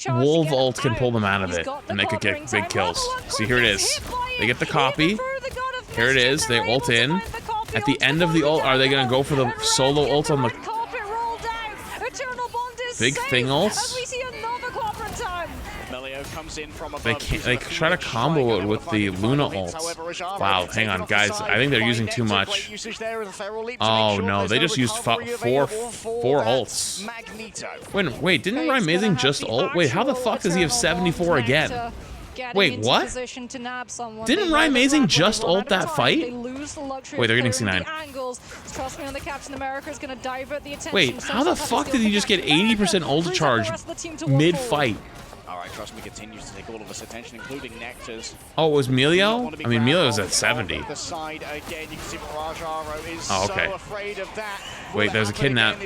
Wolf ult can pull them out of it, and they could get big kills. See, here it is. They get the copy. Here it is. They ult in. At the end of the ult, are they gonna go for the solo ult on the big thing ults? They try to combo it with the Luna ult. Wow, hang on, guys. I think they're using too much. Oh no, they just used four ults. Wait, didn't Ryan Amazing just ult? Wait, how the fuck does he have 74 again? Wait, what? Didn't Ryan Amazing just ult that fight? Wait, they're getting C9. Wait, how the fuck did he just get 80% ult charge mid-fight? Alright, Trust Me continues to take all of us attention, including Nectar's. Oh, it was Melio? I mean, Melio's at 70. Oh, okay. Wait, there's a kidnap.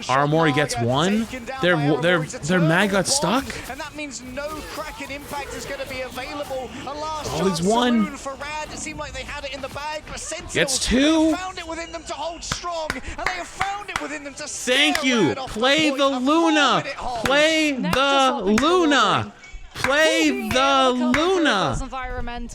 Aramori gets one. Their mag got stuck. And that means no Kraken impact is going to be available. Oh, he's one. It seemed like they had it in the bag, but Sentinels gets 2. found it within them to hold strong, and they have found it within them to Thank you. Play the Luna. Play the Luna. Play the Luna.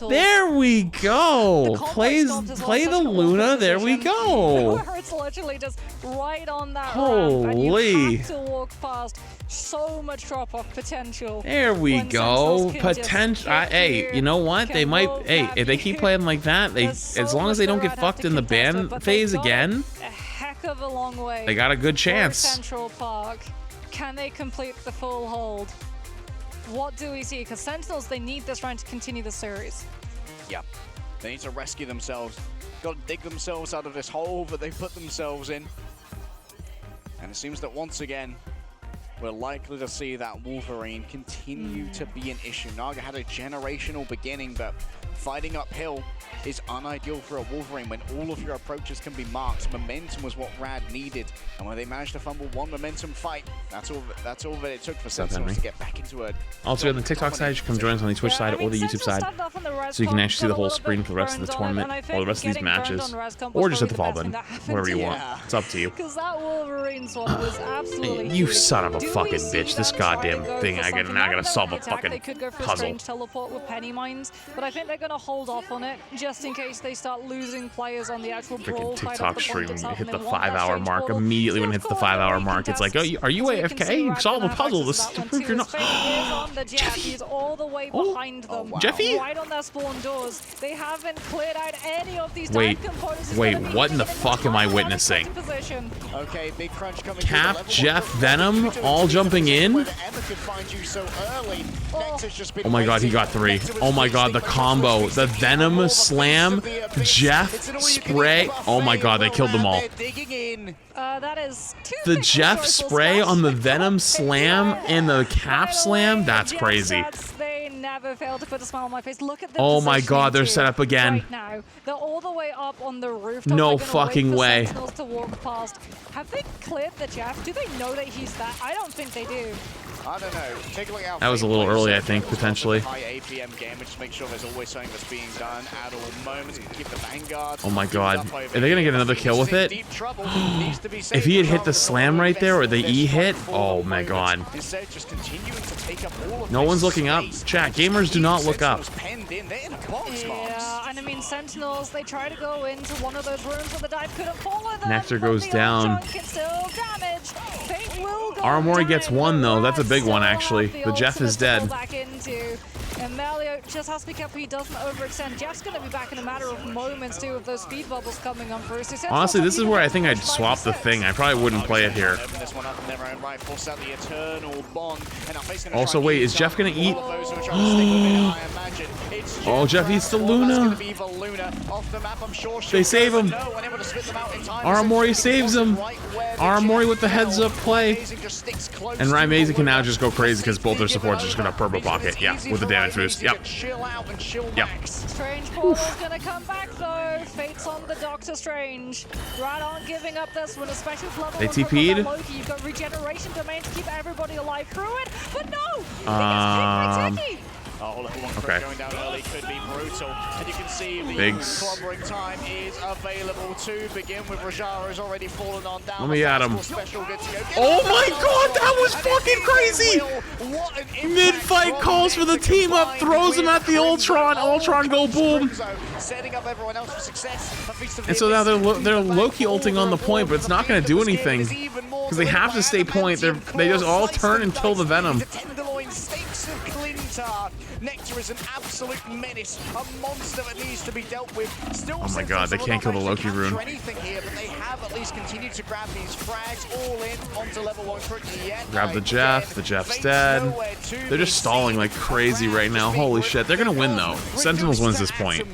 There we go. Play the Luna. There we go. It's literally just right on that Holy. ramp, and you have to walk past. So much drop-off potential. There we go. Potential. Hey, you know what? They might. Hey, if they keep playing like that, as long as they don't get fucked in the ban phase again, a heck of a long way. They got a good chance. Central Park. Can they complete the full hold? What do we see? Because Sentinels, they need this round to continue the series. Yeah, they need to rescue themselves. Got to dig themselves out of this hole that they put themselves in. And it seems that once again, we're likely to see that Wolverine continue to be an issue. Naga had a generational beginning, but fighting uphill is unideal for a Wolverine when all of your approaches can be marked. Momentum was what Rad needed, and when they managed to fumble one momentum fight, that's all that it took for Sentinels to get back into it. Also, on the TikTok side, you should come join us on the Twitch side or the YouTube side, so you can actually see the whole screen for the rest of the tournament, or the rest of these matches, or just hit the follow button, whatever you want. It's up to you. Because that Wolverine swap was absolutely You son of a fucking bitch! This goddamn thing, I gotta solve a fucking they could go for a puzzle. strange teleport with Penny Mines, but I think they're gonna hold off on it just in case they start losing players on the actual brawl Freaking fight TikTok of the stream point itself, hit and the they want that 5-hour strange mark. portal. Immediately when it hits the 5-hour mark, it's like, oh, are you AFK? You solve a puzzle. This is to prove you're not. Jeffy, he's all the way behind them. Jeffy? Right on their spawn doors. They haven't cleared out any of these Wait, dive components. wait, what in the fuck am I witnessing? Okay, big crunch coming. Cap, Jeff, Venom, all wall jumping in. Oh my god, he got 3. Oh my god, the combo. The Venom Slam, Jeff Spray. Oh my god, they killed them all. That is The Jeff Spray on the Venom Slam and the Cap Slam? That's crazy. They never fail to put a smile on my face. Look at the Oh my god, they're set up again. Right now. They're all the way up on the rooftop. No fucking way. Sentinels to walk past. Have they cleared the Jeff? Do they know that he's that? I don't think they do. I don't know. Take a look out. That was a little early, I think, potentially. High APM game, just make sure there's always something that's being done at all moments. Keep the Vanguard. Oh my god. Are they gonna get another kill with it? If he had hit the slam right there or the E hit, oh my god. No one's looking up. Chat, gamers do not look up. Yeah, and I mean Sentinels, they try to go into one of those rooms but the dive couldn't follow them. Nectar goes down. Aramori gets 1 though. That's a big one actually. The Jeff is dead. And Melio just has to be careful he doesn't overextend. Jeff's going to be back in a matter of moments too with those speed bubbles coming on through. So honestly, this is where I think I'd swap the thing. I probably wouldn't play it here. Also, wait, is Jeff going to eat? Oh, Jeff eats the Luna. They save him. Aramori saves him. Aramori with the heads up play. And Rymazing can now just go crazy because both their supports are just going to purple pocket. Yeah, with the damage boost. Yep. Yep. Strange Portal's gonna come back though. Fate's on the Doctor Strange. Right on giving up this one, especially with level They 1 TP'd. Loki. You've got regeneration domain to keep everybody alive through it. But no! He gets picked by Techie. Oh, level 1 okay. going down early could be brutal. And you can see the Biggs. clobbering time is available to begin with. Rajara has already fallen on down. Let me at him. Oh my god, that was fucking crazy! Mid-fight calls for the team up, throws him at the Ultron. Ultron go boom. And so now they're Loki ulting on the point, but it's not going to do anything because they have to stay point. They just all turn and kill the Venom. Nectar is an absolute menace, a monster that needs to be dealt with. Still, oh my god, they can't kill the Loki rune. Here, but they have at least continued to grab these frags all in onto level 1 quickly yet. Grab the Jeff. The Jeff's dead. They're just stalling like crazy right now. Holy shit, they're gonna win though. Sentinels wins this point.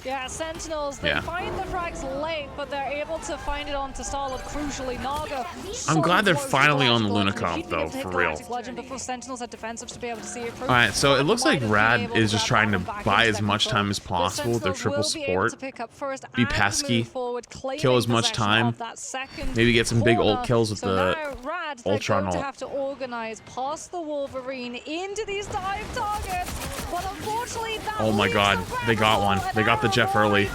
Yeah, Sentinels, they find the frags late, but they're able to find it onto Starlord, crucially. Naga. I'm glad they're finally on the Luna comp though, for real. Before Sentinels had defensive to be able to see it. Alright, so it looks like Rad is just trying to buy as much time as possible with their triple support. Be pesky, kill as much time, maybe get some big ult kills with the Ultron ult. Have to organize past the Wolverine into these dive targets, but unfortunately oh my god, they got one. They got the Jeff early.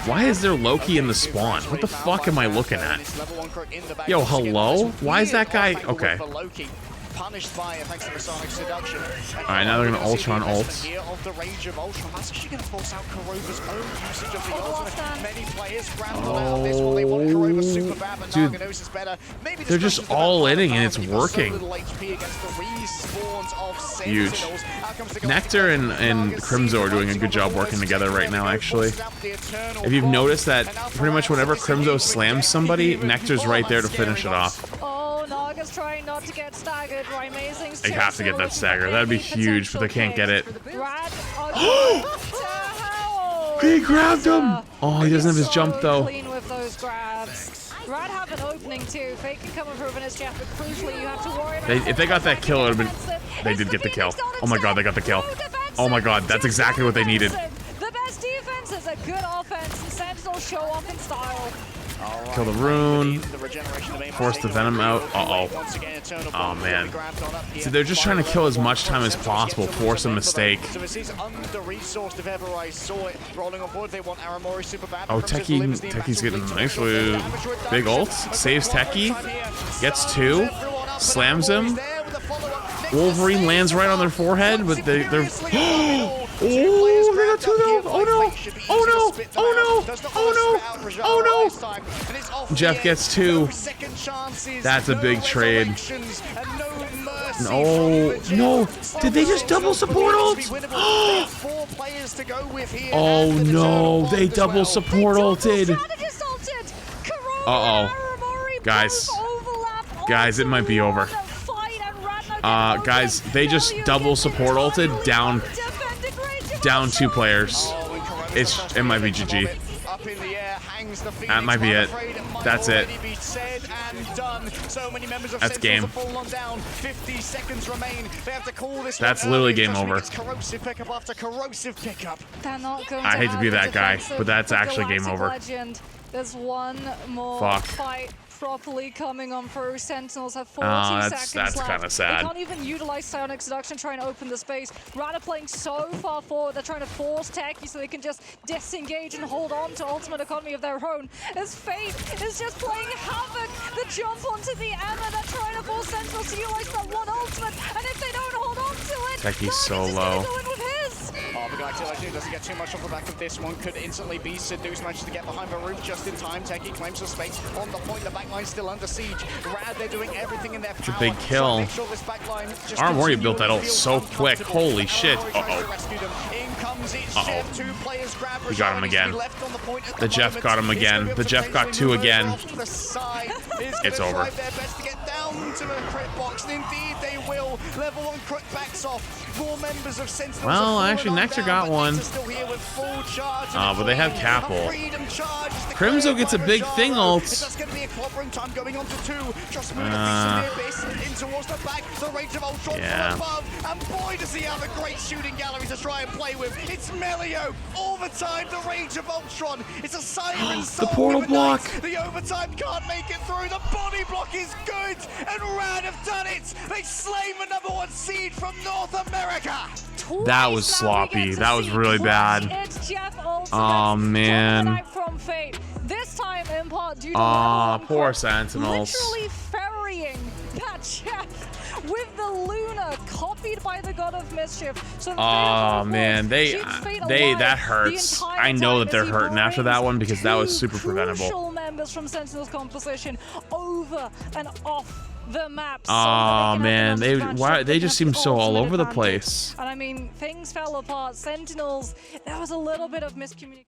Why is there Loki in the spawn? What the fuck am I looking at? Yo, hello? Why is that guy? Okay. Punished by it thanks to the sonic seduction. Alright, now they're gonna Ultron ult. Of the range of Ultron. That's actually gonna force out Kuroba's own usage of the ultimate. Many players ramble out this one. They want Kuroba super bad, but Naga knows it's better. Maybe they're just all inning and it's working. Huge. Nectar and Crimzo are doing a good job working together right now, actually. If you've noticed that pretty much whenever Crimzo slams somebody, Nectar's right there to finish it off. Naga's trying not to get staggered. They have to get that stagger. That'd be huge, but they can't get it. He grabbed him! Oh, he doesn't have his jump though. Rad have an opening too. Fake can come over in his Jeff, but crucially you have to worry about if they got that kill, it would have been. They did get the kill. Oh my god, they got the kill. Oh my god, that's exactly what they needed. The best defense is a good offense, and Sentinels show off in style. Kill the rune. Force the Venom out. Uh-oh. Oh, man. See, they're just trying to kill as much time as possible. Force a mistake. Oh, Techie's getting nicely. Big ult. Saves Techie. Gets 2. Slams him. Wolverine lands right on their forehead, but they're... Oh, they got 2 though. Oh no! Oh no! Oh no! Oh no! Oh no! Jeff gets 2. That's a big trade. No! No! Did they just double support ult? Oh no! They double support ulted. Uh oh, guys. Guys, it might be over. Guys, they just double support ulted down 2 players. It might be GG. That might be it. That's it. That's game. That's literally game over. I hate to be that guy, but that's actually game over. There's one more fight properly coming on through. Sentinels have 40 seconds left. That's kind of sad. They can't even utilize Psionic Seduction trying to open the space. Rada playing so far forward, they're trying to force Techie so they can just disengage and hold on to ultimate economy of their own. As Fate is just playing havoc. The jump onto the Emma, they're trying to force Sentinels to utilize that one ultimate, and if they don't hold on to it, Techie's so low. The Galactic doesn't get too much off the back of this one. Could instantly be seduced. Manages to get behind the roof just in time. Techie claims the space on the point. The backline still under siege. Rad, they're doing everything in their power. It's a big kill. Armoria built that ult so quick. Holy shit. We got him again. The Jeff got him again. The Jeff got 2 again. It's over. Well, actually, Nectar got one. But they have Capel. Crimzo gets a big thing ult. Yeah. And boy, does he have a great shooting gallery to try and play with. It's Melio all the time. The Rage of Ultron. It's a siren The portal block. The overtime can't make it through. The body block is good. And Rad have done it. They slain the #1 seed from North America. That was sloppy. That was really bad. Oh, man. This time, in part, due to poor Sentinels. Literally ferrying that Jeff with the Luna, copied by the God of Mischief. So oh man, that hurts. I know that they're hurting after that one because that was super preventable. Members from Sentinels composition over and off the map. Oh man, they just seem so all over the place. And I mean, things fell apart. Sentinels, there was a little bit of miscommunication.